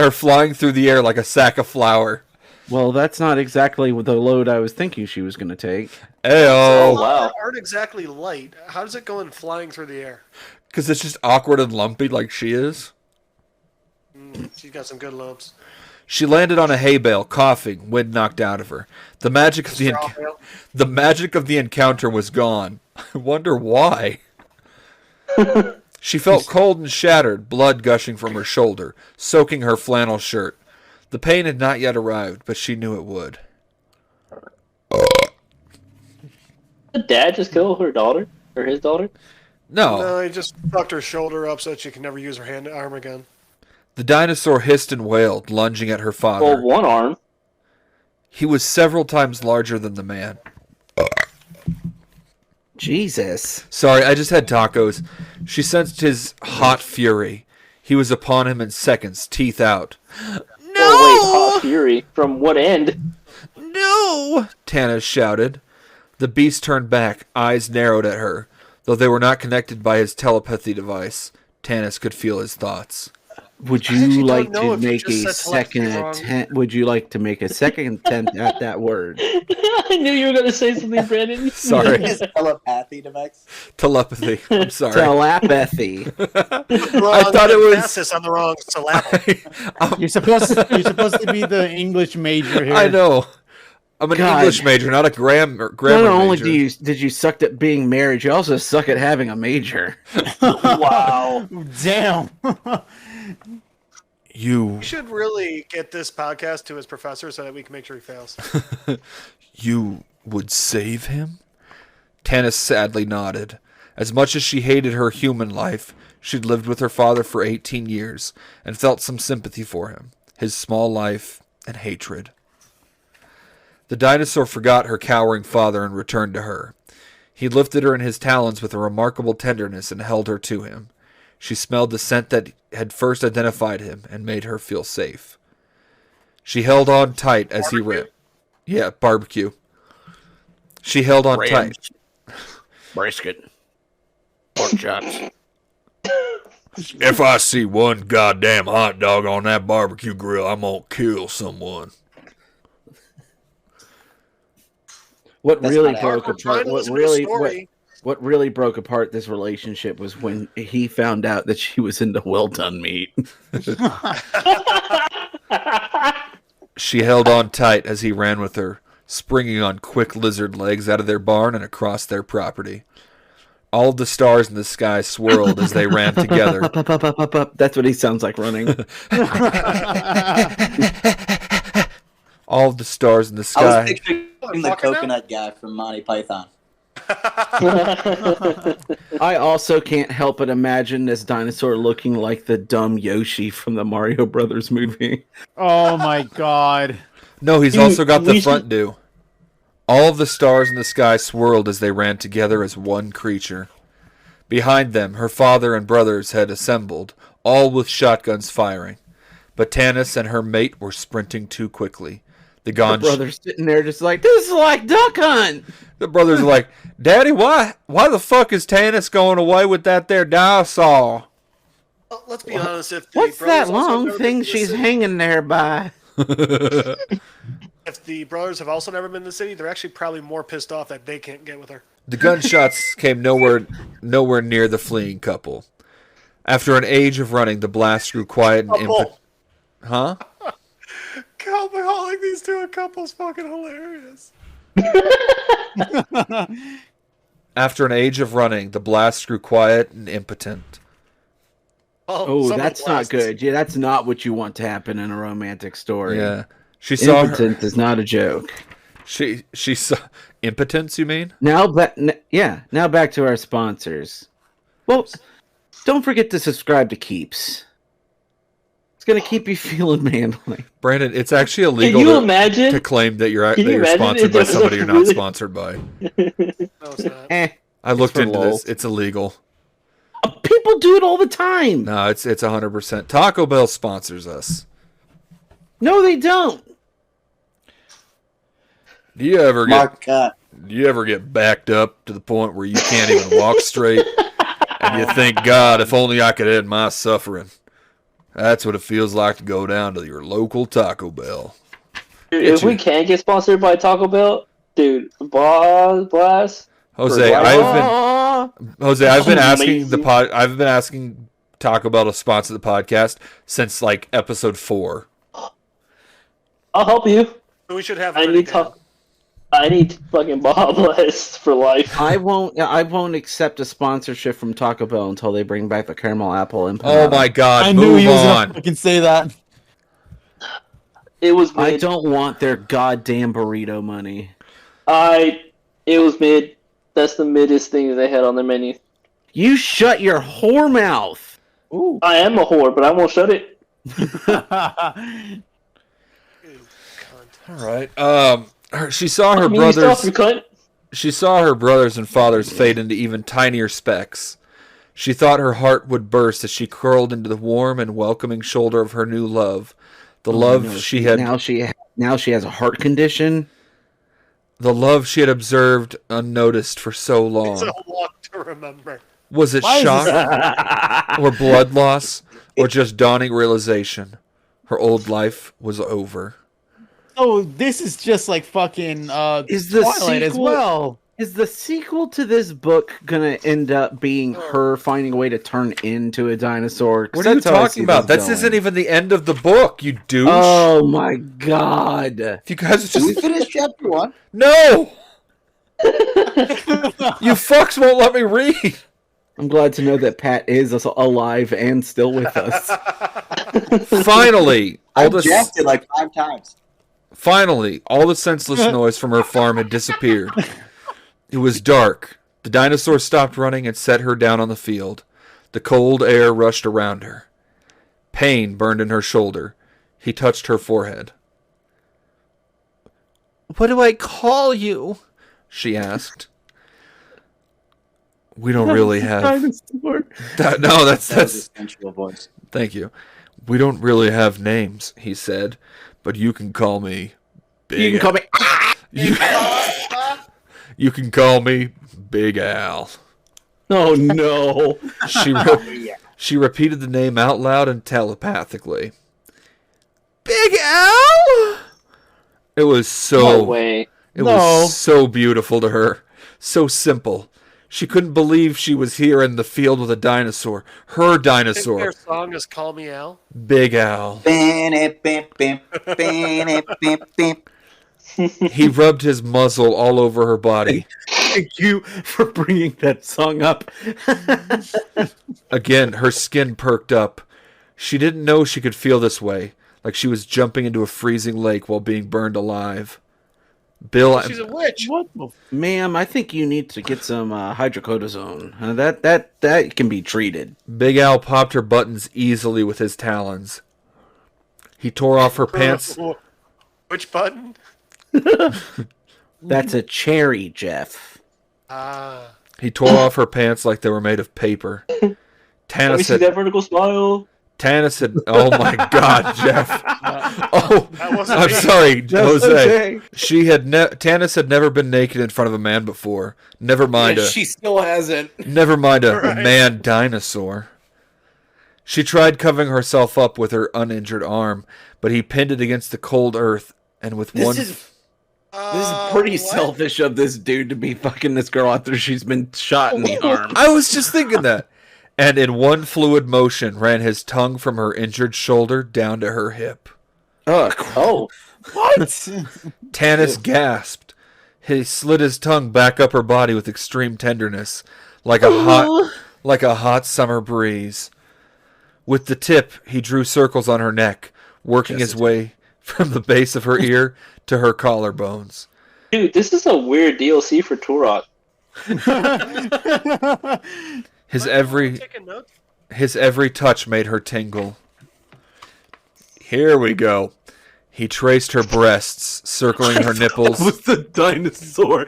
her flying through the air like a sack of flour.
Well, that's not exactly the load I was thinking she was going to take.
Ayo!
wow.
Aren't exactly light. How does it go in flying through the air?
Because it's just awkward and lumpy like she is.
She's got some good lumps.
She landed on a hay bale, coughing, wind knocked out of her. The magic of the encounter was gone. I wonder why. She felt cold and shattered, blood gushing from her shoulder, soaking her flannel shirt. The pain had not yet arrived, but she knew it would.
did dad just kill her daughter? Or his daughter?
No.
No, he just fucked her shoulder up so that she can never use her arm again.
The dinosaur hissed and wailed, lunging at her father.
Well, one arm.
He was several times larger than the man.
Jesus.
Sorry, I just had tacos. She sensed his hot fury. He was upon him in seconds, teeth out.
Oh, wait, hot fury. From what end?
No! Tannis shouted. The beast turned back, eyes narrowed at her. Though they were not connected by his telepathy device, Tannis could feel his thoughts.
Would
I actually
you
don't
like
know
to
if you
make
just
a
said telepathy
second
wrong.
attempt? Would you like to make a second attempt at that word?
I knew you were going to say something, Brandon.
Sorry.
His telepathy device.
Telepathy. I'm sorry.
Telepathy.
I thought it was...
emphasis on the wrong syllable.
You're supposed to be the English major here.
I know. I'm an
God.
English major, not a grammar
Not only
major.
did you suck at being married, you also suck at having a major.
Wow.
Damn.
You
We should really get this podcast to his professor so that we can make sure he fails.
You would save him? Tanis sadly nodded. As much as she hated her human life, she'd lived with her father for 18 years and felt some sympathy for him, his small life, and hatred. The dinosaur forgot her cowering father and returned to her. He lifted her in his talons with a remarkable tenderness and held her to him. She smelled the scent that had first identified him and made her feel safe. She held on tight as he ran. Yeah, barbecue. She held on tight.
Brisket. Pork chops.
If I see one goddamn hot dog on that barbecue grill, I'm gonna kill someone.
What
That's
really
not
broke
We're trying
apart?
to
What
listen to the
really?
story.
What really broke apart this relationship was when he found out that she was into well done meat.
She held on tight as he ran with her, springing on quick lizard legs out of their barn and across their property. All of the stars in the sky swirled as they ran together.
That's what he sounds like running.
All of the stars in the
I was
sky.
picturing the coconut guy from Monty Python.
I also can't help but imagine this dinosaur looking like the dumb Yoshi from the Mario Brothers movie.
Oh my god.
No, he's
Dude,
also got the
we
front do. All of the stars in the sky swirled as they ran together as one creature. Behind them, her father and brothers had assembled, all with shotguns firing. But Tanis and her mate were sprinting too quickly. The
brother's sitting there just like, this is like Duck Hunt!
The brothers are like, Daddy, why the fuck is Tanis going away with that there dinosaur?
Well, let's be honest. If the
What's
brothers
that
also
long
never
thing
been to the
she's
city-
hanging there by?
If the brothers have also never been to the city, they're actually probably more pissed off that they can't get with her.
The gunshots came nowhere near the fleeing couple. After an age of running, the blast grew quiet and impotent. Huh?
God, calling these two a couple's fucking hilarious.
After an age of running, the blast grew quiet and impotent.
Oh,
some of
that's
the
not
blasts.
good. Yeah, that's not what you want to happen in a romantic story.
Yeah. She saw her,
Impotent is not a joke.
she saw impotence, you mean?
Now back to our sponsors. Well, don't forget to subscribe to Keeps. It's gonna keep you feeling manly.
Brandon, it's actually
Can
illegal
you imagine?
to claim that you're
Can you imagine
sponsored
if
by
there was
somebody
a
you're not
really-
sponsored by.
No, it's not.
I looked
for
into
lol.
this. It's illegal.
People do it all the time.
No, it's 100%. Taco Bell sponsors us.
No, they don't.
Do you ever
Mark,
get backed up to the point where you can't even walk straight and you think, God, if only I could end my suffering? That's what it feels like to go down to your local Taco Bell.
Dude, if we can get sponsored by Taco Bell, dude, blast.
Jose, I've been asking Taco Bell to sponsor the podcast since like episode 4.
I'll help you.
We should have.
I need fucking Baja Blast for life.
I won't accept a sponsorship from Taco Bell until they bring back the caramel apple and
Oh my God!
I knew
move
he was
on.
gonna fucking say that.
It was mid.
I don't want their goddamn burrito money.
It was mid. That's the middest thing that they had on their menu.
You shut your whore mouth.
Ooh.
I am a whore, but I won't shut it.
All right. She saw her
I mean, you stop,
brothers.
you cunt.
She saw her brothers and fathers fade into even tinier specks. She thought her heart would burst as she curled into the warm and welcoming shoulder of her new love. The love
No,
she had
now she has a heart condition.
the love she had observed unnoticed for so long.
It's a lot to remember.
Was it
Why is
shock or blood loss or just dawning realization? Her old life was over.
Oh, this is just like fucking
Is the
Twilight as
sequel-
well.
Is the sequel to this book gonna end up being her finding a way to turn into a dinosaur?
What are you talking about? This isn't even the end of the book, you douche.
Oh my god!
If you guys
Did we
just
finish chapter 1?
no, you fucks won't let me read.
I'm glad to know that Pat is alive and still with us.
Finally,
I jacked it like 5 times.
Finally, all the senseless noise from her farm had disappeared. It was dark. The dinosaur stopped running and set her down on the field. The cold air rushed around her. Pain burned in her shoulder. He touched her forehead. "What do I call you?" she asked. "We don't really have..."
Dinosaur.
No, that's...
That was his sensual voice.
Thank you. "We don't really have names," he said, "but you can call me Big
You can call me.
You can call me Big Al."
Oh no!
She repeated the name out loud and telepathically. "Big Al?" It was
No way.
was so beautiful to her, so simple. She couldn't believe she was here in the field with a dinosaur, her
Their
dinosaur,
song is "Call Me Al."
Big Al. He rubbed his muzzle all over her body.
Thank you for bringing that song up.
Again, her skin perked up. She didn't know she could feel this way, like she was jumping into a freezing lake while being burned alive. Bill,
She's a witch.
What, ma'am? I think you need to get some hydrocortisone. That can be treated.
Big Al popped her buttons easily with his talons. He tore off her pants.
Which button?
That's a cherry, Jeff.
Ah.
He tore off her pants like they were made of paper.
Let me
Tana
see
said,
that vertical smile.
"Oh my God, Jeff." Oh,
That wasn't
I'm
me.
sorry, Jose.
Jose.
Tanis had never been naked in front of a man before. Never mind
She still hasn't.
a man dinosaur. She tried covering herself up with her uninjured arm, but he pinned it against the cold earth, and with one...
This is pretty
What?
selfish of this dude to be fucking this girl after she's been shot in the arm.
I was just thinking that. And in one fluid motion ran his tongue from her injured shoulder down to her hip.
Ugh.
Oh,
What?
Tanis gasped. He slid his tongue back up her body with extreme tenderness, like a hot summer breeze. With the tip, he drew circles on her neck, working his way from the base of her ear to her collarbones.
dude, this is a weird DLC for Turok.
His
I'm
every
taking notes.
touch made her tingle. Here we go. He traced her breasts, circling her nipples.
Was the dinosaur?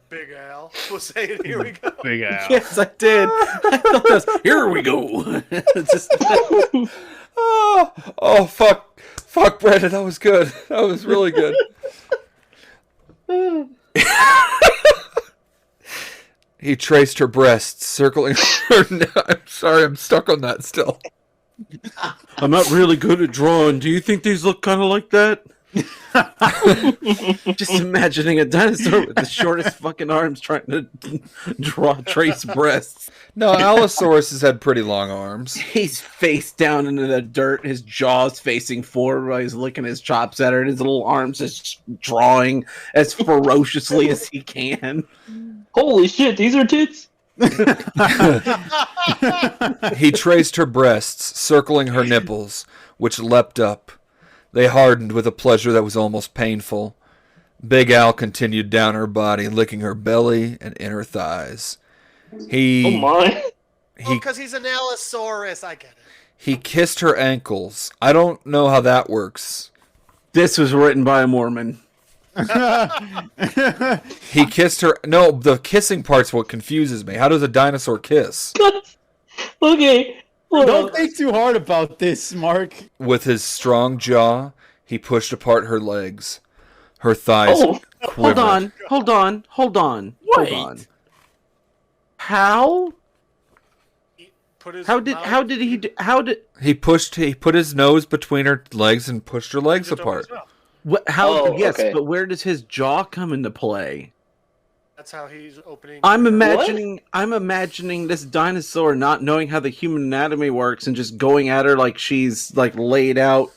Big Al was saying, "Here we go."
Big Al.
Yes, I did. I thought that was, here we go. Just,
Oh, fuck, Brandon, that was good. That was really good. He traced her breasts, circling her. I'm sorry, I'm stuck on that still.
I'm not really good at drawing. Do you think these look kind of like that? Just imagining a dinosaur with the shortest fucking arms trying to trace breasts.
No, Allosaurus has had pretty long arms.
He's face down into the dirt, his jaws facing forward while he's licking his chops at her, and his little arms just drawing as ferociously as he can.
Holy shit, these are tits?
He traced her breasts, circling her nipples, which leapt up. They hardened with a pleasure that was almost painful. Big Al continued down her body, licking her belly and inner thighs.
Oh my.
Because he's an Allosaurus. I get it.
He kissed her ankles. I don't know how that works.
This was written by a Mormon.
He kissed her... No, the kissing part's what confuses me. How does a dinosaur kiss?
Okay. Hold
Don't
on.
think too hard about this, Mark.
With his strong jaw, he pushed apart her legs. Her thighs quivered.
Hold on.
Wait.
How?
put his
How did
he put his nose between her legs and pushed her legs apart.
okay. But where does his jaw come into play?
That's how he's opening.
I'm imagining this dinosaur not knowing how the human anatomy works and just going at her like she's like laid out.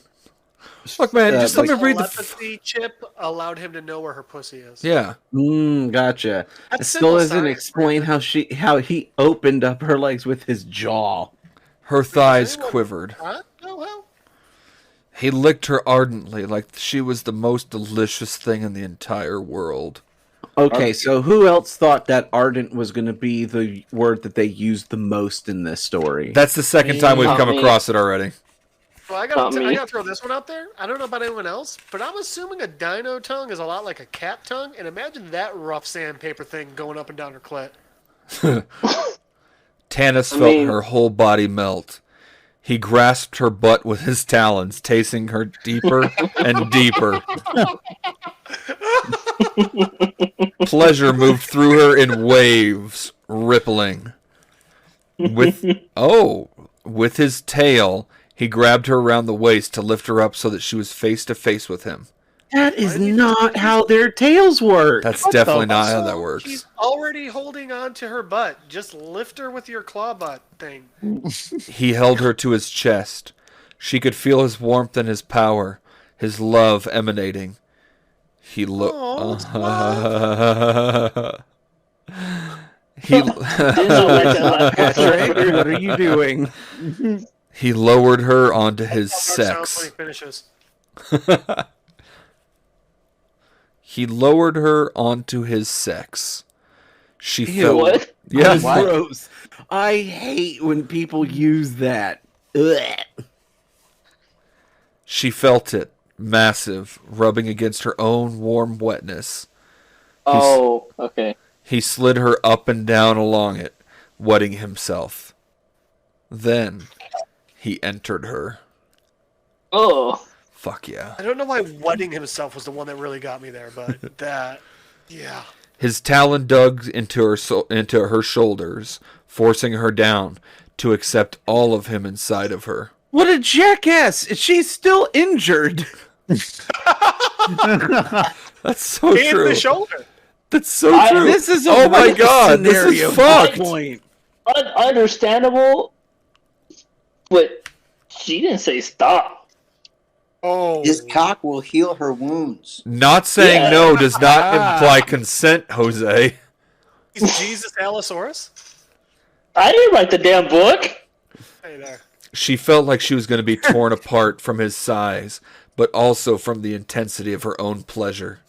Look, man, just let me read the
telepathy chip allowed him to know where her pussy is.
Yeah.
Gotcha.
That's
it still doesn't
science,
explain how he opened up her legs with his jaw.
Her thighs quivered.
Huh? Oh, well.
He licked her ardently like she was the most delicious thing in the entire world.
Okay, so who else thought that ardent was going to be the word that they used the most in this story?
That's the second time we've come across it already.
Well, I gotta throw this one out there. I don't know about anyone else, but I'm assuming a dino tongue is a lot like a cat tongue, and imagine that rough sandpaper thing going up and down her clit.
Tanis felt her whole body melt. He grasped her butt with his talons, tasting her deeper and deeper. Pleasure moved through her in waves, rippling. With his tail, he grabbed her around the waist to lift her up so that she was face to face with him.
That is not how their tails work.
That's definitely not how that works.
He's already holding on to her butt. Just lift her with your claw butt thing.
He held her to his chest. She could feel his warmth and his power, his love emanating. He looked.
What are you doing?
He lowered her onto his sex. He lowered her onto his sex. She felt.
What?
Yes.
Gross. I hate when people use that. Ugh.
She felt it, massive, rubbing against her own warm wetness.
Okay.
He slid her up and down along it, wetting himself. Then he entered her.
Oh.
Fuck yeah.
I don't know why wetting himself was the one that really got me there, but that, yeah.
His talon dug into her shoulders, forcing her down to accept all of him inside of her.
What a jackass! She's still injured.
That's so true.
In the shoulder.
That's so true.
This is a
oh my god,
scenario.
this is fucked.
Point.
Understandable, but she didn't say stop.
Oh.
His cock will heal her wounds.
Not saying no does not imply consent, Jose.
He's Jesus Allosaurus?
I didn't write the damn book.
Hey there.
She felt like she was going to be torn apart from his size, but also from the intensity of her own pleasure.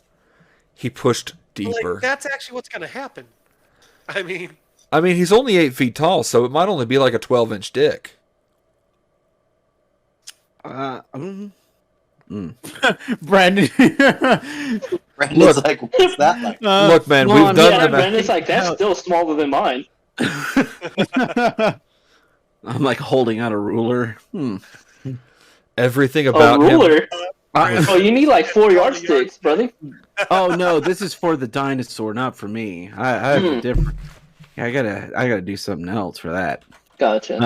He pushed deeper.
Like, that's actually what's going to happen. I mean,
he's only 8 feet tall, so it might only be like a 12-inch dick.
Brandon.
Brandon's like, what's that like?
Look, man, we've done the math.
Brandon's like, that's still smaller than mine.
I'm like holding out a ruler.
Everything about
a ruler?
him.
Oh, you need like 4 yardsticks, brother.
Oh no, this is for the dinosaur, not for me. I have a different. Yeah, I gotta do something else for that.
Gotcha.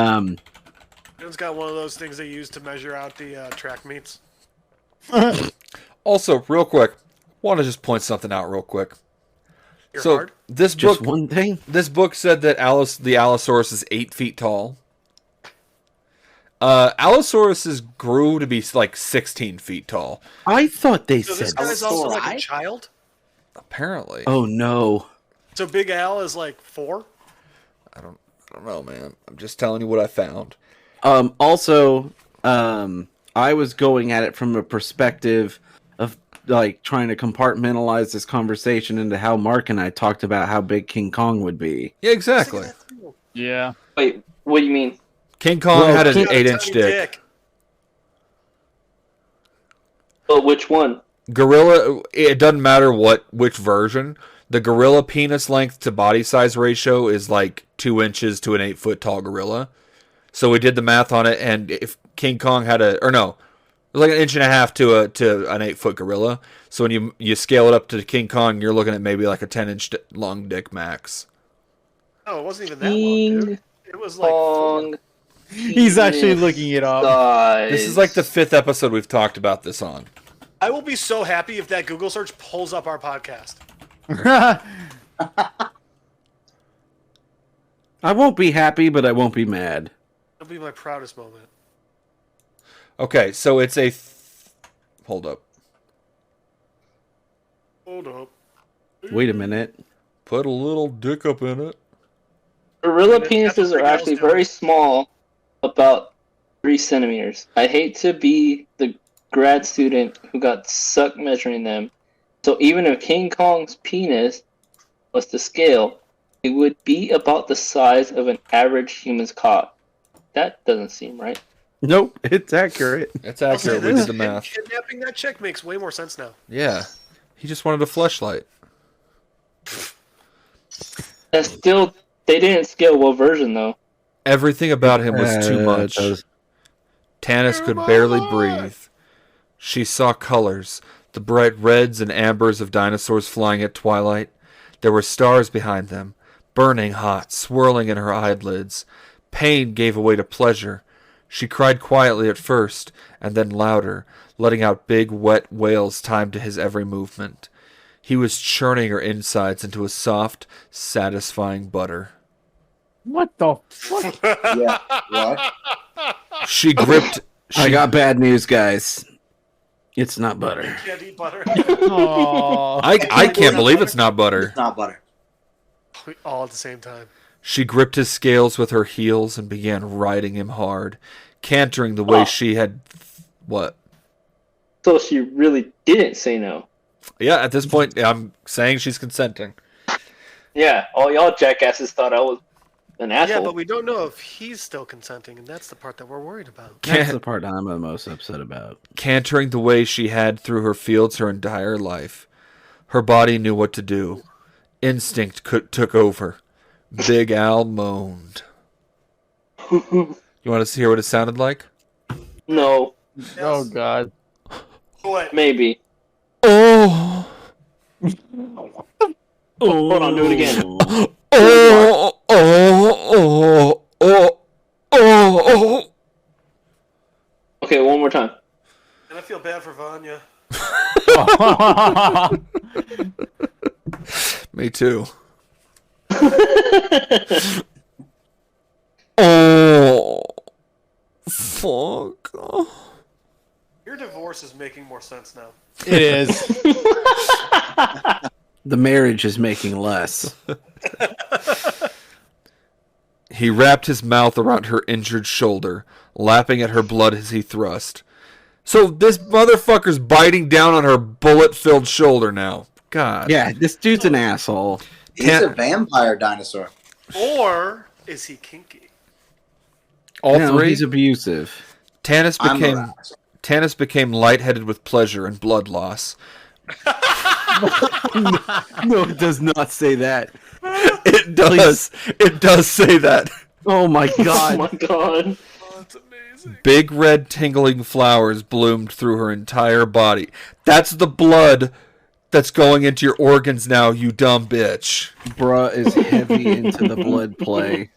it's got one of those things they use to measure out the track meets.
Also, real quick, want to just point something out real quick.
You're
so
hard?
this
Just
book,
one thing.
this book said that the Allosaurus is 8 feet tall. Allosauruses grew to be like 16 feet tall.
I thought they
So
said.
this guy's also like a child?
Apparently.
Oh no.
So Big Al is like 4?
I don't know, man. I'm just telling you what I found.
Also, I was going at it from a perspective of like trying to compartmentalize this conversation into how Mark and I talked about how big King Kong would be.
Yeah, exactly.
Yeah.
Wait, what do you mean?
King Kong had an
He's got a
8-inch
tiny
dick.
Oh, which one?
Gorilla, it doesn't matter which version. The gorilla penis length to body size ratio is like 2 inches to an 8 foot tall gorilla. So we did the math on it, and if King Kong had it was like 1.5 inches to an 8 foot gorilla. So when you scale it up to King Kong, you're looking at maybe like a 10-inch long dick max.
Oh, it wasn't even that long, dude. It was like
Kong.
He's actually looking it up.
Size.
This is like the 5th episode we've talked about this on.
I will be so happy if that Google search pulls up our podcast.
I won't be happy, but I won't be mad.
It'll be my proudest moment.
Okay, so it's a... Hold up.
Hold up.
Wait a minute.
Put a little dick up in it.
Gorilla
That's
penises
what
are actually
girls do.
very small, about 3 centimeters. I hate to be the grad student who got sucked measuring them. So even if King Kong's penis was to scale, it would be about the size of an average human's cock. That doesn't seem right.
Nope, it's accurate.
It's accurate. We did the
And
math.
kidnapping that chick makes way more sense now.
Yeah. He just wanted a fleshlight.
That's still, they didn't scale what version though.
Everything about him was too much. Tanis could barely breathe. She saw colors, the bright reds and ambers of dinosaurs flying at twilight. There were stars behind them, burning hot, swirling in her eyelids. Pain gave way to pleasure. She cried quietly at first, and then louder, letting out big, wet wails timed to his every movement. He was churning her insides into a soft, satisfying butter.
What the fuck?
Yeah. What?
She gripped...
I got bad news, guys. It's not butter.
Can't eat butter.
Oh.
I can't believe it's not butter.
It's not butter.
All at the same time.
She gripped his scales with her heels and began riding him hard, cantering the way she had... What?
So she really didn't say no.
Yeah, at this point, I'm saying she's consenting.
Yeah, all y'all jackasses thought I was an asshole.
Yeah, but we don't know if he's still consenting, and that's the part that we're worried about.
That's the part I'm the most upset about.
Cantering the way she had through her fields her entire life. Her body knew what to do. Instinct took over. Big Al moaned. You want to hear what it sounded like?
No,
Oh god.
What?
maybe.
Oh!
Hold on, do it again.
Oh! Oh! Oh! Oh! Oh!
Okay, one more time.
And I feel bad for Vanya.
Me too. Oh! Fuck.
Your divorce is making more sense now.
It is.
The marriage is making less.
He wrapped his mouth around her injured shoulder, lapping at her blood as he thrust. So this motherfucker's biting down on her bullet-filled shoulder now. God.
Yeah, this dude's an asshole.
He's a vampire dinosaur.
Or is he kinky?
All
No,
three?
he's abusive.
Tanis
I'm
became
a
Tanis became lightheaded with pleasure and blood loss.
No, it does not say that.
It does. It does say that.
Oh my
Oh
god.
my god.
Oh, that's amazing.
Big red tingling flowers bloomed through her entire body. That's the blood that's going into your organs now, you dumb bitch.
Bruh is heavy into the blood play.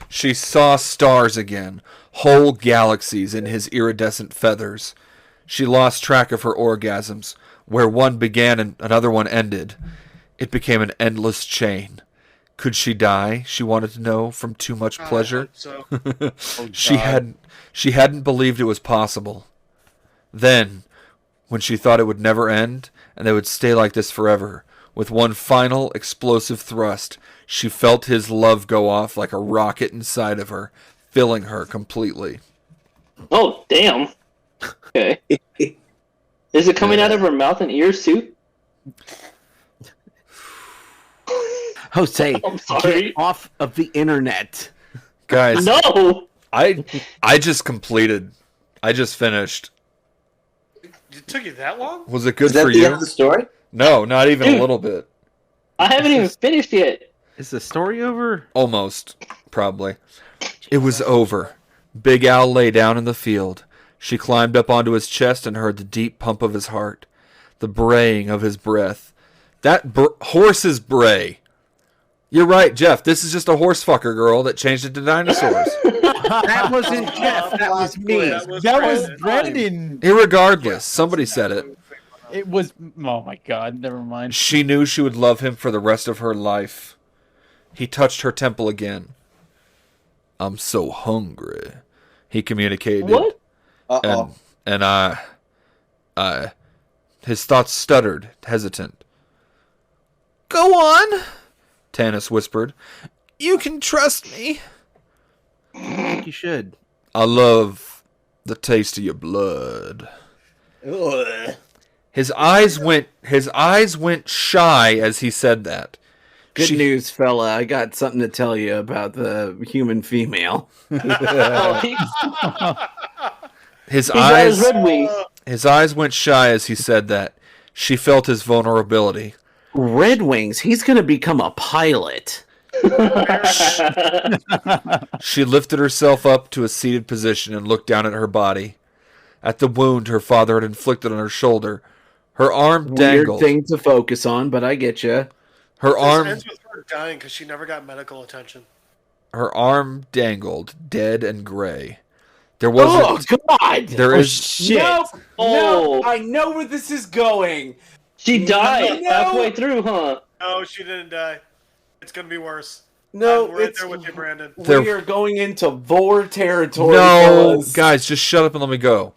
She saw stars again, whole galaxies in his iridescent feathers. She lost track of her orgasms, where one began and another one ended. It became an endless chain. Could she die? She wanted to know, from too much pleasure.
So
She hadn't believed it was possible. Then, when she thought it would never end, and they would stay like this forever, with one final explosive thrust, she felt his love go off like a rocket inside of her, filling her completely.
Oh, damn. Okay. Is it coming out of her mouth and ears too?
Jose,
I'm sorry.
get off of the internet.
Guys,
No!
I just completed. I just finished.
it took you that long?
Was it good
Is that
for
the
you?
end of the story?
No, not even
Dude.
a little bit.
I haven't even finished yet.
Is the story over?
Almost, probably. It was over. Big Al lay down in the field. She climbed up onto his chest and heard the deep pump of his heart, the braying of his breath. That horse's bray. You're right, Jeff. This is just a horse fucker girl that changed into dinosaurs.
That wasn't Jeff. That was me.
That was Brandon.
Irregardless, somebody said it.
It was. Oh my god! Never mind.
She knew she would love him for the rest of her life. He touched her temple again. I'm so hungry, he communicated.
What?
And his thoughts stuttered, hesitant. Go on, Tanis whispered. You can trust me.
I think you should.
I love the taste of your blood.
Ugh.
His eyes went shy as he said that.
Good news, fella. I got something to tell you about the human female.
His
got his Red Wings.
His eyes went shy as he said that. She felt his vulnerability.
Red Wings? He's going to become a pilot.
She lifted herself up to a seated position and looked down at her body. At the wound her father had inflicted on her shoulder. Her arm dangled.
Weird thing to focus on, but I get you.
Her arm
ends with her dying because she never got medical attention.
Her arm dangled, dead and gray. There wasn't.
Oh God!
There is
shit. No, I know where this is going.
She died halfway through, huh?
No, she didn't die. It's gonna be worse.
No,
I'm right there with you, Brandon.
We are going into vor territory.
No,
fellas.
guys, just shut up and let me go.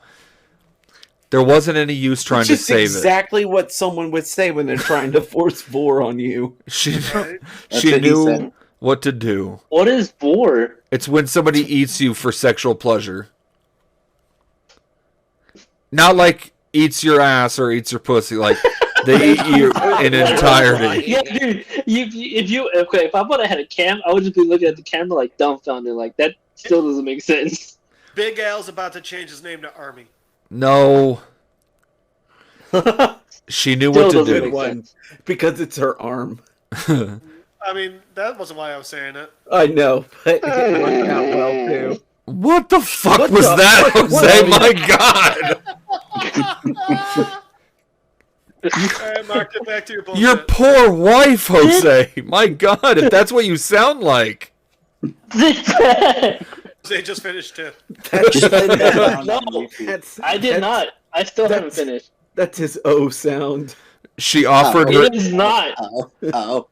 There wasn't any use trying to save
exactly what someone would say when they're trying to force vor on you.
it. She
That's
she
what he
knew
said.
what to do.
What is vor?
It's when somebody eats you for sexual pleasure. Not like eats your ass or eats your pussy. Like they eat you in entirety.
Yeah, dude. If I would have had a cam, I would just be looking at the camera like dumbfounded. Like that still doesn't make sense.
Big Al's about to change his name to Army.
No. She knew what to do.
Because it's her arm.
I mean, that wasn't why I was saying it.
I know, but it worked out well too.
What the fuck
What
was
the
that,
fuck was
Jose?
that?
My God!
Alright, Mark, get back to your bullshit.
Your poor wife, Jose. My God, if that's what you sound like.
They just finished too.
No, I did not. I still haven't finished.
That's his O sound.
She offered her.
It is not.
Oh.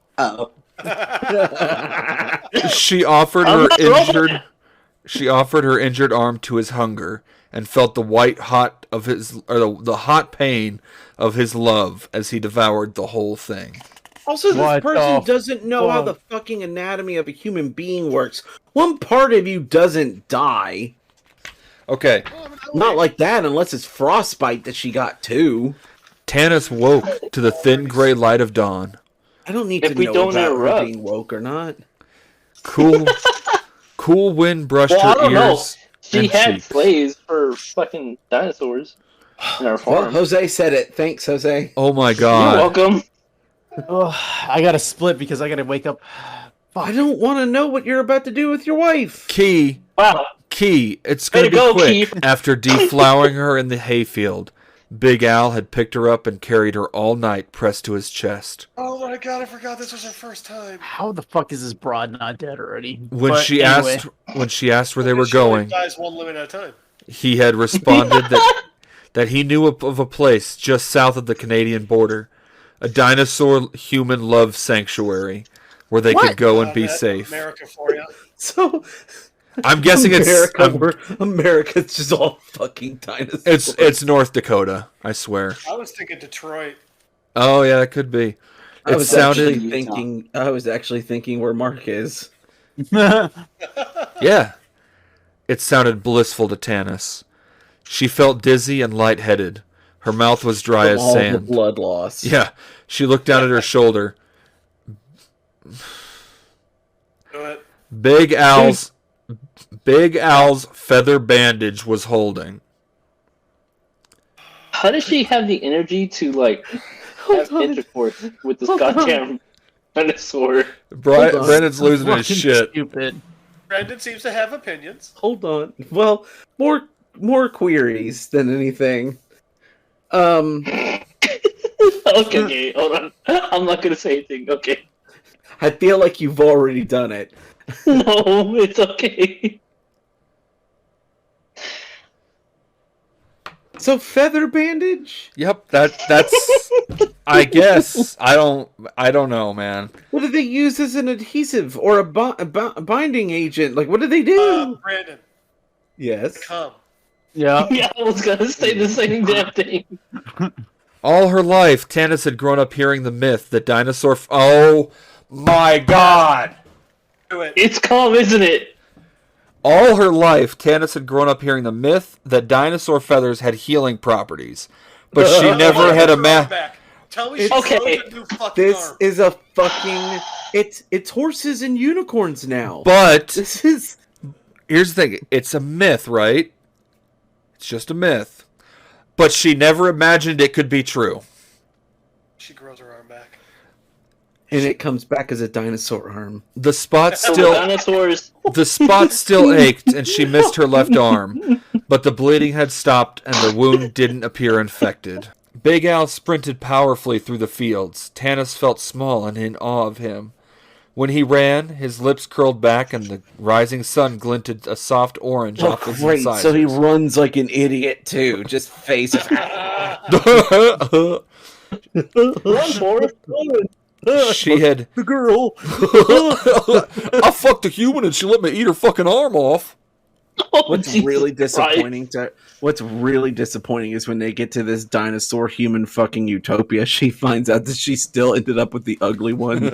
She offered
I'm
her
not
injured. She offered her injured arm to his hunger and felt the the hot pain of his love as he devoured the whole thing.
Also, this
What
person
the
doesn't know how the fucking anatomy of a human being works. One part of you doesn't die.
Okay,
Not like that, unless it's frostbite that she got too.
Tanis woke to the thin gray light of dawn.
I don't need
If
to
we
know
don't
about her
interrupt.
being woke or not.
Cool wind brushed
Well, I
her
don't know.
ears.
She
and
had
cheeks.
slaves for fucking dinosaurs in our
Well,
farm.
Jose said it. Thanks, Jose.
Oh my
You're
God!
welcome.
Oh, I gotta split because I gotta wake up.
I don't want to know what you're about to do with your wife.
Key,
Wow.
it's
Way
gonna
to
be
go,
quick.
Keith.
After deflowering her in the hayfield, Big Al had picked her up and carried her all night, pressed to his chest.
Oh my god, I forgot this was her first time.
How the fuck is this broad not dead already?
When
But
she
anyway.
asked where they were
She only
going,
dies one limit at a time.
he had responded that he knew of a place just south of the Canadian border, a dinosaur human love sanctuary where they could go and be
That's
safe.
America for you.
So
I'm guessing
America's just all fucking dinosaurs.
it's North Dakota, I swear.
I was thinking Detroit.
Oh yeah, that could be.
I
It
was
sounded
actually thinking where Mark is.
yeah. It sounded blissful to Tanis. She felt dizzy and lightheaded. Her mouth was dry as
All the
sand.
blood loss.
Yeah. She looked down at her shoulder.
But
Big Al's feather bandage was holding.
How does she have the energy to have intercourse with this goddamn dinosaur?
Brandon's losing his
Fucking
shit.
Stupid.
Brandon seems to have opinions.
Hold on. Well, more queries than anything.
Okay, hold on. I'm not gonna say anything. Okay.
I feel like you've already done it.
No, it's okay.
So feather bandage?
Yep, that's. I guess I don't know, man.
What do they use as an adhesive or a binding agent? Like, what do they do?
Brandon,
Yes.
come.
Yeah.
Yeah, I was gonna say the same damn thing.
All her life, Tannis had grown up hearing the myth that dinosaur. Oh my God!
Do it.
It's calm, isn't it?
All her life, Tannis had grown up hearing the myth that dinosaur feathers had healing properties, but she never had a
Tell me
Okay.
This is a fucking. It's horses and unicorns now.
But
this is.
Here's the thing: it's a myth, right? It's just a myth. But she never imagined it could be true.
She grows her arm back.
And it comes back as a dinosaur arm.
The spot
So
still
dinosaurs.
the spot still ached and she missed her left arm, but the bleeding had stopped and the wound didn't appear infected. Big Al sprinted powerfully through the fields. Tannis felt small and in awe of him. When he ran, his lips curled back and the rising sun glinted a soft orange off his
Great,
incisors.
so he runs like an idiot too. Just faces.
Run, Forrest, run.
She had.
The girl.
I fucked a human and she let me eat her fucking arm off.
What's
Jesus
really
Christ.
disappointing is when they get to this dinosaur human fucking utopia, she finds out that she still ended up with the ugly one.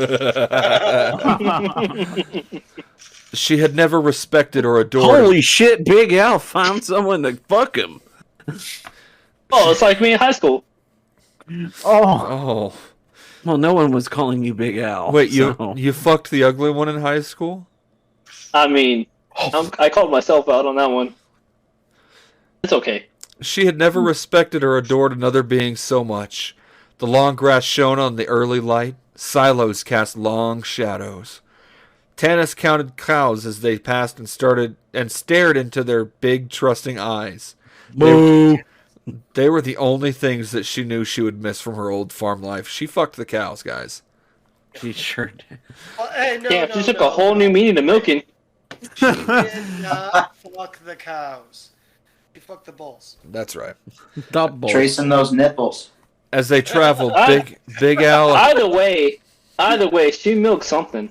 She had never respected or adored.
Holy shit, Big Al found someone to fuck him.
Oh, it's like me in high school.
Oh.
Well, no one was calling you Big Al.
Wait,
so.
you fucked the ugly one in high school?
I mean, I called myself out on that one. It's okay.
She had never respected or adored another being so much. The long grass shone on the early light. Silos cast long shadows. Tannis counted cows as they passed and stared into their big, trusting eyes.
Boo.
They were the only things that she knew she would miss from her old farm life. She fucked the cows, guys.
She sure did.
Hey,
Damn, she took a whole new meaning to milking.
She did not fuck the cows. She fucked the bulls.
That's right.
Tracing those nipples.
As they traveled, Big Al.
Either way, she milked something.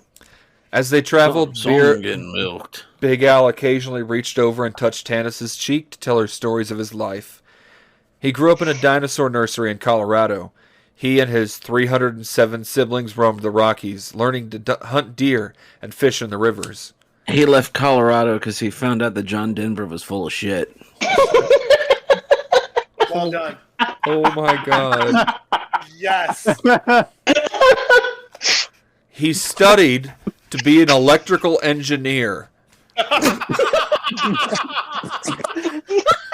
As they traveled,
getting milked.
Big Al occasionally reached over and touched Tannis's cheek to tell her stories of his life. He grew up in a dinosaur nursery in Colorado. He and his 307 siblings roamed the Rockies, learning to hunt deer and fish in the rivers.
He left Colorado because he found out that John Denver was full of shit.
Well done.
Oh my God.
Yes.
He studied to be an electrical engineer.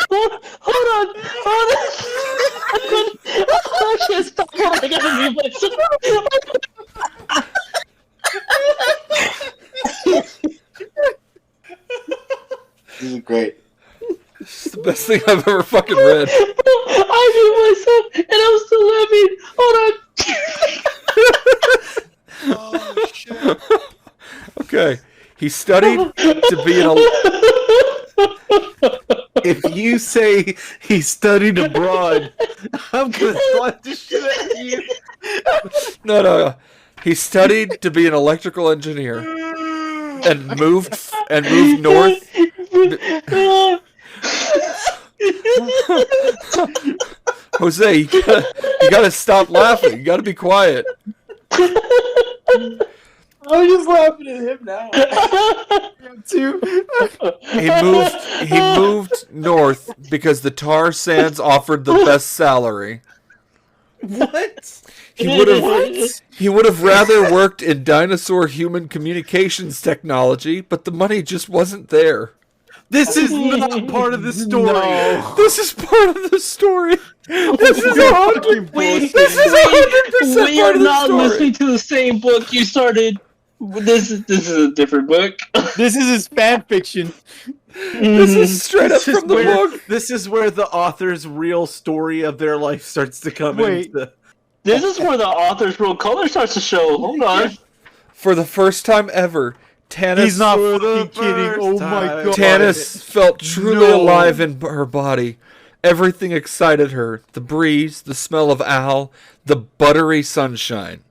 Hold on. I can't stop. I gotta
This is great.
It's the best thing I've ever fucking read.
I knew myself, and I'm still laughing. Hold on.
Oh shit.
Okay. He studied to be an
If you say he studied abroad, I'm gonna slap the shit out of you.
No. He studied to be an electrical engineer and moved north. Jose, you gotta stop laughing. You gotta be quiet.
I'm just laughing at him now.
He moved north because the tar sands offered the best salary.
What?
He would have rather worked in dinosaur human communications technology, but the money just wasn't there.
This is not part of the story.
No.
This is part of the story. This is 100%.
We
part
are
of the
not
story.
listening to the same book you started. This is a different book.
This is his fan fiction.
This is straight up from the book.
This is where the author's real story of their life starts to come
Wait.
into.
This is where the author's real color starts to show. Hold on.
For the first time ever, Tanis...
He's not fucking kidding. Oh my god.
Tanis felt truly alive in her body. Everything excited her. The breeze, the smell of Al, the buttery sunshine.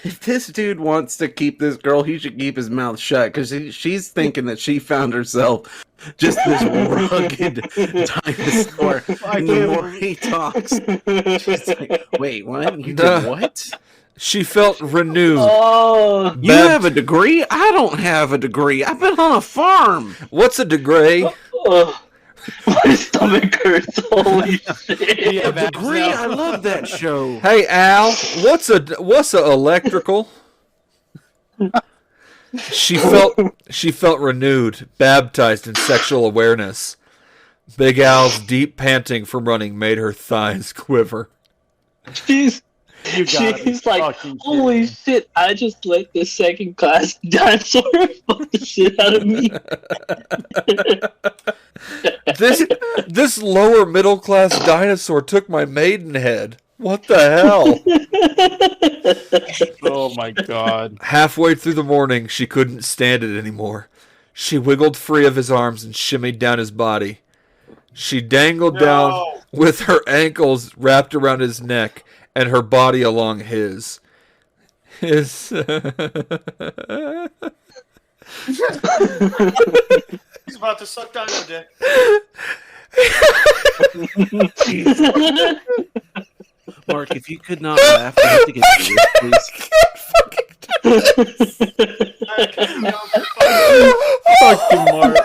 If this dude wants to keep this girl, he should keep his mouth shut, because she's thinking that she found herself just this rugged dinosaur. And the more he talks, she's like, wait, what? You did what?
She felt renewed.
Oh,
You have a degree? I don't have a degree. I've been on a farm.
What's a degree?
My stomach hurts. Holy shit.
Yeah,
A degree? I love that show.
Hey Al, what's a electrical? She felt renewed, baptized in sexual awareness. Big Al's deep panting from running made her thighs quiver.
She's like, holy shit, I just let this second class dinosaur fuck the shit out of me.
This lower middle class dinosaur took my maidenhead. What the hell?
Oh my god.
Halfway through the morning, she couldn't stand it anymore. She wiggled free of his arms and shimmied down his body. She dangled down with her ankles wrapped around his neck and her body along his. He's
about to suck dino dick.
Mark, if you could not laugh, I have to get you this, please.
Fucking Mark.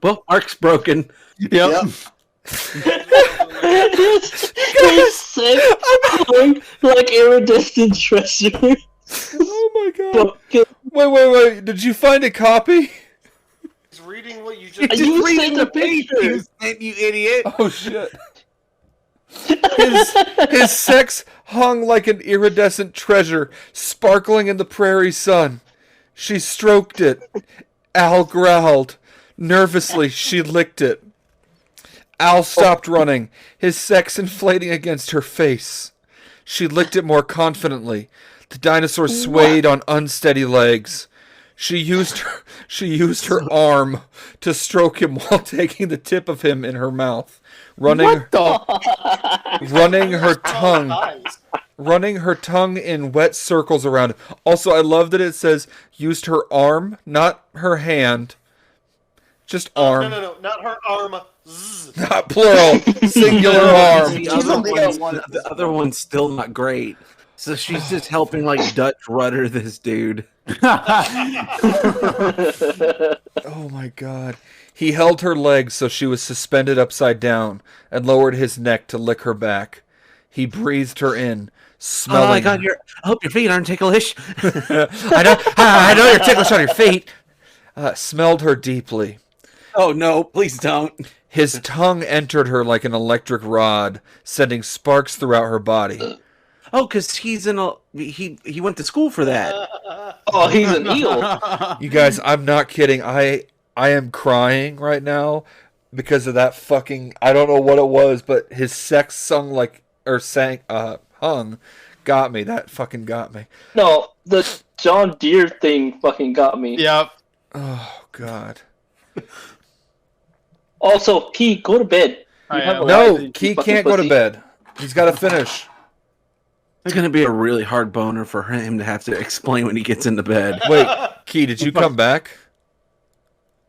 Well, Mark's broken.
Yep.
He's sick, like iridescent treasure.
Oh my god. Wait. Did you find a copy?
He's reading what you just...
You sent the picture.
You idiot.
Oh shit. His sex hung like an iridescent treasure, sparkling in the prairie sun. She stroked it. Al growled. Nervously, she licked it. Al stopped running, his sex inflating against her face. She licked it more confidently. The dinosaur swayed on unsteady legs. She used her arm to stroke him while taking the tip of him in her mouth, running her tongue in wet circles around him. Also, I love that it says used her arm, not her hand. Just arm.
No, not her arm. Zzz.
Not plural. Singular arm.
The other one's still not great. So she's just helping like Dutch rudder this dude.
Oh my god. He held her legs so she was suspended upside down and lowered his neck to lick her back. He breathed her in, smelling.
Oh my god, I hope your feet aren't ticklish.
I know you're ticklish on your feet. Smelled her deeply.
Oh no, please don't.
His tongue entered her like an electric rod, sending sparks throughout her body.
Oh, because he went to school for that.
Oh, he's an eel.
You guys, I'm not kidding. I am crying right now because of that fucking... I don't know what it was, but his sex hung got me. That fucking got me.
No, the John Deere thing fucking got me.
Yep.
Oh, God.
Also, Key, go to bed.
No, Key can't go to bed. He's got to finish.
It's going to be a really hard boner for him to have to explain when he gets into bed.
Wait, Key, did you come back?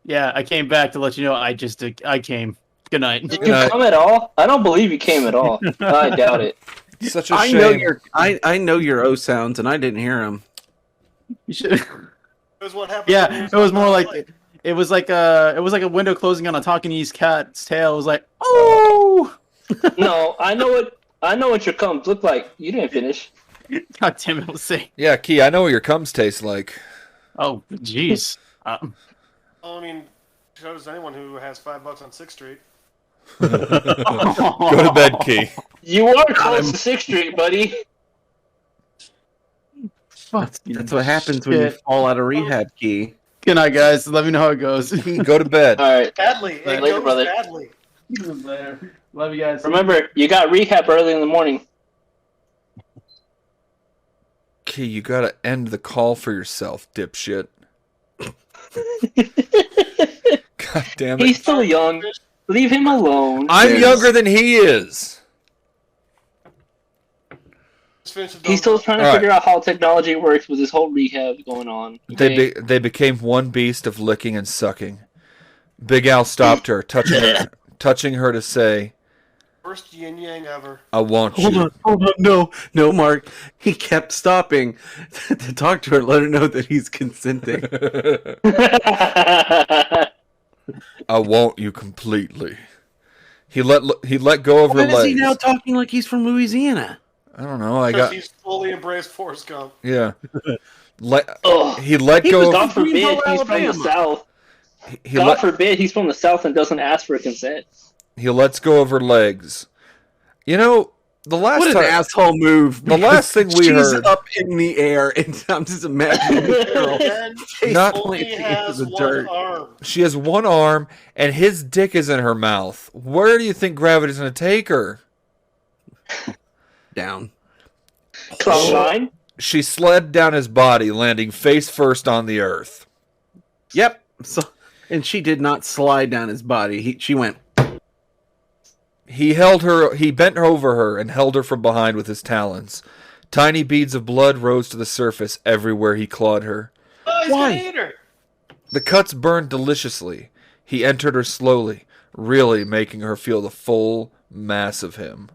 Yeah, I came back to let you know I came. Good night.
Did you come at all? I don't believe you came at all. I doubt it.
Such a shame.
I know your O sounds, and I didn't hear them.
You should.
What happened.
Yeah, it was more like it was like a window closing on a Tonkinese cat's tail. It was like, oh.
No, I know what your cums look like. You didn't finish.
God damn it! Let's see.
Yeah, Key, I know what your cums taste like.
Oh, jeez.
I mean, shows anyone who has $5 on 6th Street.
Go to bed, Key.
You are close to 6th Street, buddy.
That's what happens when you fall out of rehab, Key.
Good night, guys. Let me know how it goes.
Key, go to bed.
All right.
Badly. It
Later,
goes
brother.
badly.
Later. Love you guys.
Remember, you got rehab early in the morning.
Okay, you gotta end the call for yourself, dipshit. God damn it.
He's still young. Leave him alone.
I'm younger than he is.
He's still trying to figure out how technology works with this whole rehab going on.
Okay? They became one beast of licking and sucking. Big Al stopped her, touching her to say,
First yin yang ever.
I want you.
Hold on, no, Mark. He kept stopping to talk to her, let her know that he's consenting.
I want you completely. He let go of her legs.
Why is he now talking like he's from Louisiana?
I don't know.
Because he's fully embraced Forrest Gump.
Yeah. He let go of.
God forbid he's from the South. God forbid he's from the South and doesn't ask for consent.
He lets go of her legs. You know, the last
what an asshole move.
The last thing we heard.
She's up in the air, and I'm just imagining this girl.
She has one arm, and his dick is in her mouth. Where do you think gravity's going to take her?
Down.
Cloud nine?
She slid down his body, landing face first on the earth.
Yep. And she did not slide down his body. She went.
He bent over her and held her from behind with his talons. Tiny beads of blood rose to the surface everywhere he clawed her.
Oh, he's gonna eat her.
The cuts burned deliciously. He entered her slowly, really making her feel the full mass of him.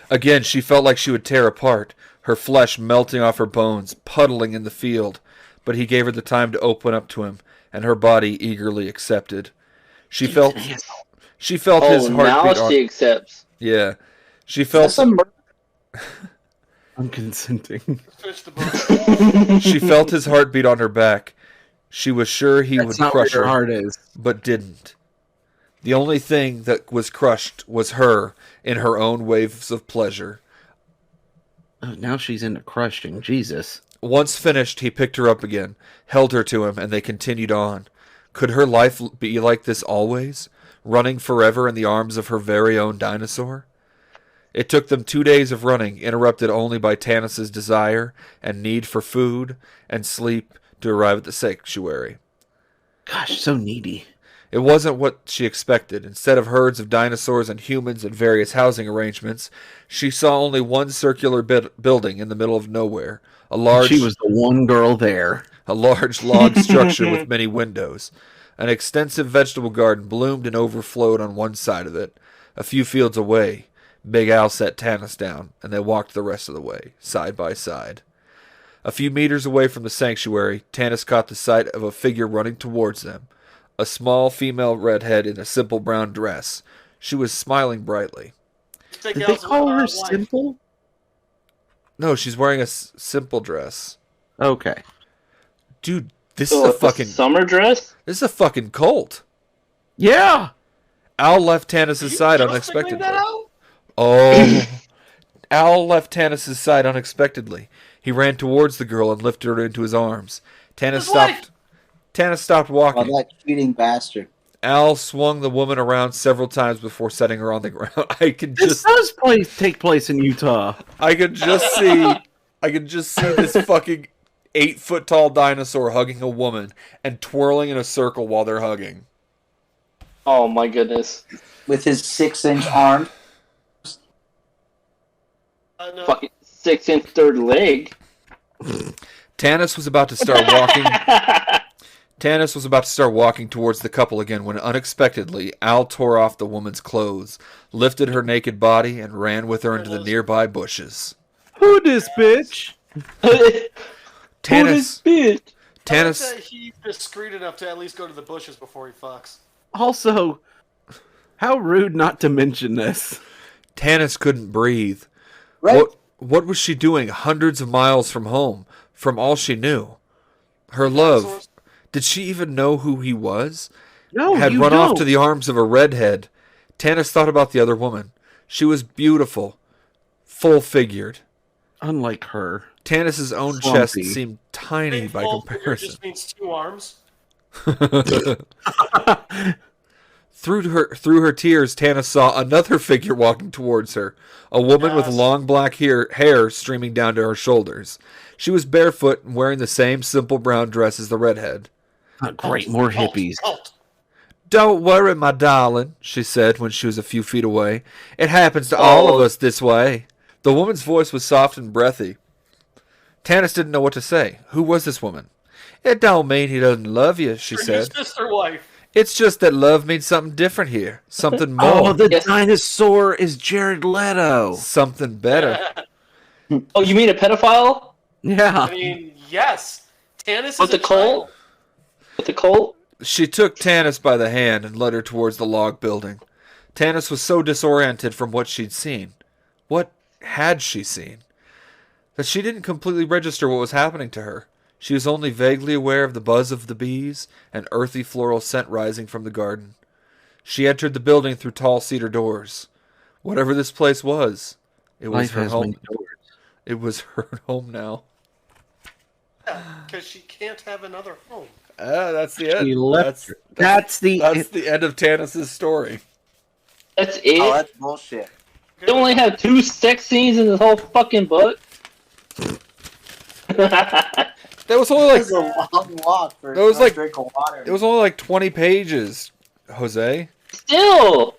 Again, she felt like she would tear apart, her flesh melting off her bones, puddling in the field. But he gave her the time to open up to him, and her body eagerly accepted. She felt his heartbeat.
Now she accepts.
Yeah. She felt
I'm consenting.
She felt his heartbeat on her back. She was sure he would crush her,
heart is.
But didn't. The only thing that was crushed was her in her own waves of pleasure.
Oh, now she's into crushing. Jesus.
Once finished, he picked her up again, held her to him, and they continued on. Could her life be like this always? Running forever in the arms of her very own dinosaur? It took them 2 days of running, interrupted only by Tanis's desire and need for food and sleep to arrive at the sanctuary.
Gosh, so needy.
It wasn't what she expected. Instead of herds of dinosaurs and humans and various housing arrangements, she saw only one circular building in the middle of nowhere.
She was the one girl there.
A large log structure with many windows. An extensive vegetable garden bloomed and overflowed on one side of it. A few fields away, Big Al set Tanis down, and they walked the rest of the way, side by side. A few meters away from the sanctuary, Tanis caught the sight of a figure running towards them. A small female redhead in a simple brown dress. She was smiling brightly.
Did they call her simple?
No, she's wearing a simple dress.
Okay.
Dude, this is a fucking
summer dress?
This is a fucking cult.
Yeah.
Al left Tanis' side unexpectedly. Al left Tanis' side unexpectedly. He ran towards the girl and lifted her into his arms. Tanis stopped walking.
Oh, that cheating bastard.
Al swung the woman around several times before setting her on the ground.
This does take place in Utah.
I could just see this fucking 8-foot tall dinosaur hugging a woman and twirling in a circle while they're hugging.
Oh my goodness.
With his 6-inch arm.
Fucking 6-inch third leg.
Tanis was about to start walking. Tanis was about to start walking towards the couple again when unexpectedly Al tore off the woman's clothes, lifted her naked body, and ran with her into the nearby bushes.
Who this bitch?
Tanis.
He's discreet enough to at least go to the bushes before he fucks.
Also, how rude not to mention this.
Tanis couldn't breathe.
Right.
What was she doing hundreds of miles from home, from all she knew? Her love. Did she even know who he was?
No,
had run off to the arms of a redhead. Tanis thought about the other woman. She was beautiful, full-figured.
Unlike her.
Tanis' own chest seemed tiny by comparison.
Just means 2 arms.
Through her tears, Tana saw another figure walking towards her, a woman with long black hair streaming down to her shoulders. She was barefoot and wearing the same simple brown dress as the redhead.
Oh, great, more hippies.
Don't worry, my darling, she said when she was a few feet away. It happens to all of us this way. The woman's voice was soft and breathy. Tanis didn't know what to say. Who was this woman? It don't mean he doesn't love you, she said.
His sister wife.
It's just that love means something different here. Something more.
Oh, the dinosaur is Jared Leto.
Something better.
Oh, you mean a pedophile?
Yeah.
I mean, yes. Tanis
With
is
the Colt? With the Colt?
She took Tanis by the hand and led her towards the log building. Tanis was so disoriented from what she'd seen. What had she seen? That she didn't completely register what was happening to her. She was only vaguely aware of the buzz of the bees and earthy floral scent rising from the garden. She entered the building through tall cedar doors. Whatever this place was, it was her home. It was her home now.
Because she can't have another home.
That's the end.
She left that's the
end of Tanis' story.
That's it?
Oh, that's bullshit.
They only have 2 sex scenes in this whole fucking book?
That was only like
It was a long walk for
that was
a
like
drink of water.
it was only like 20 pages, Jose.
Still!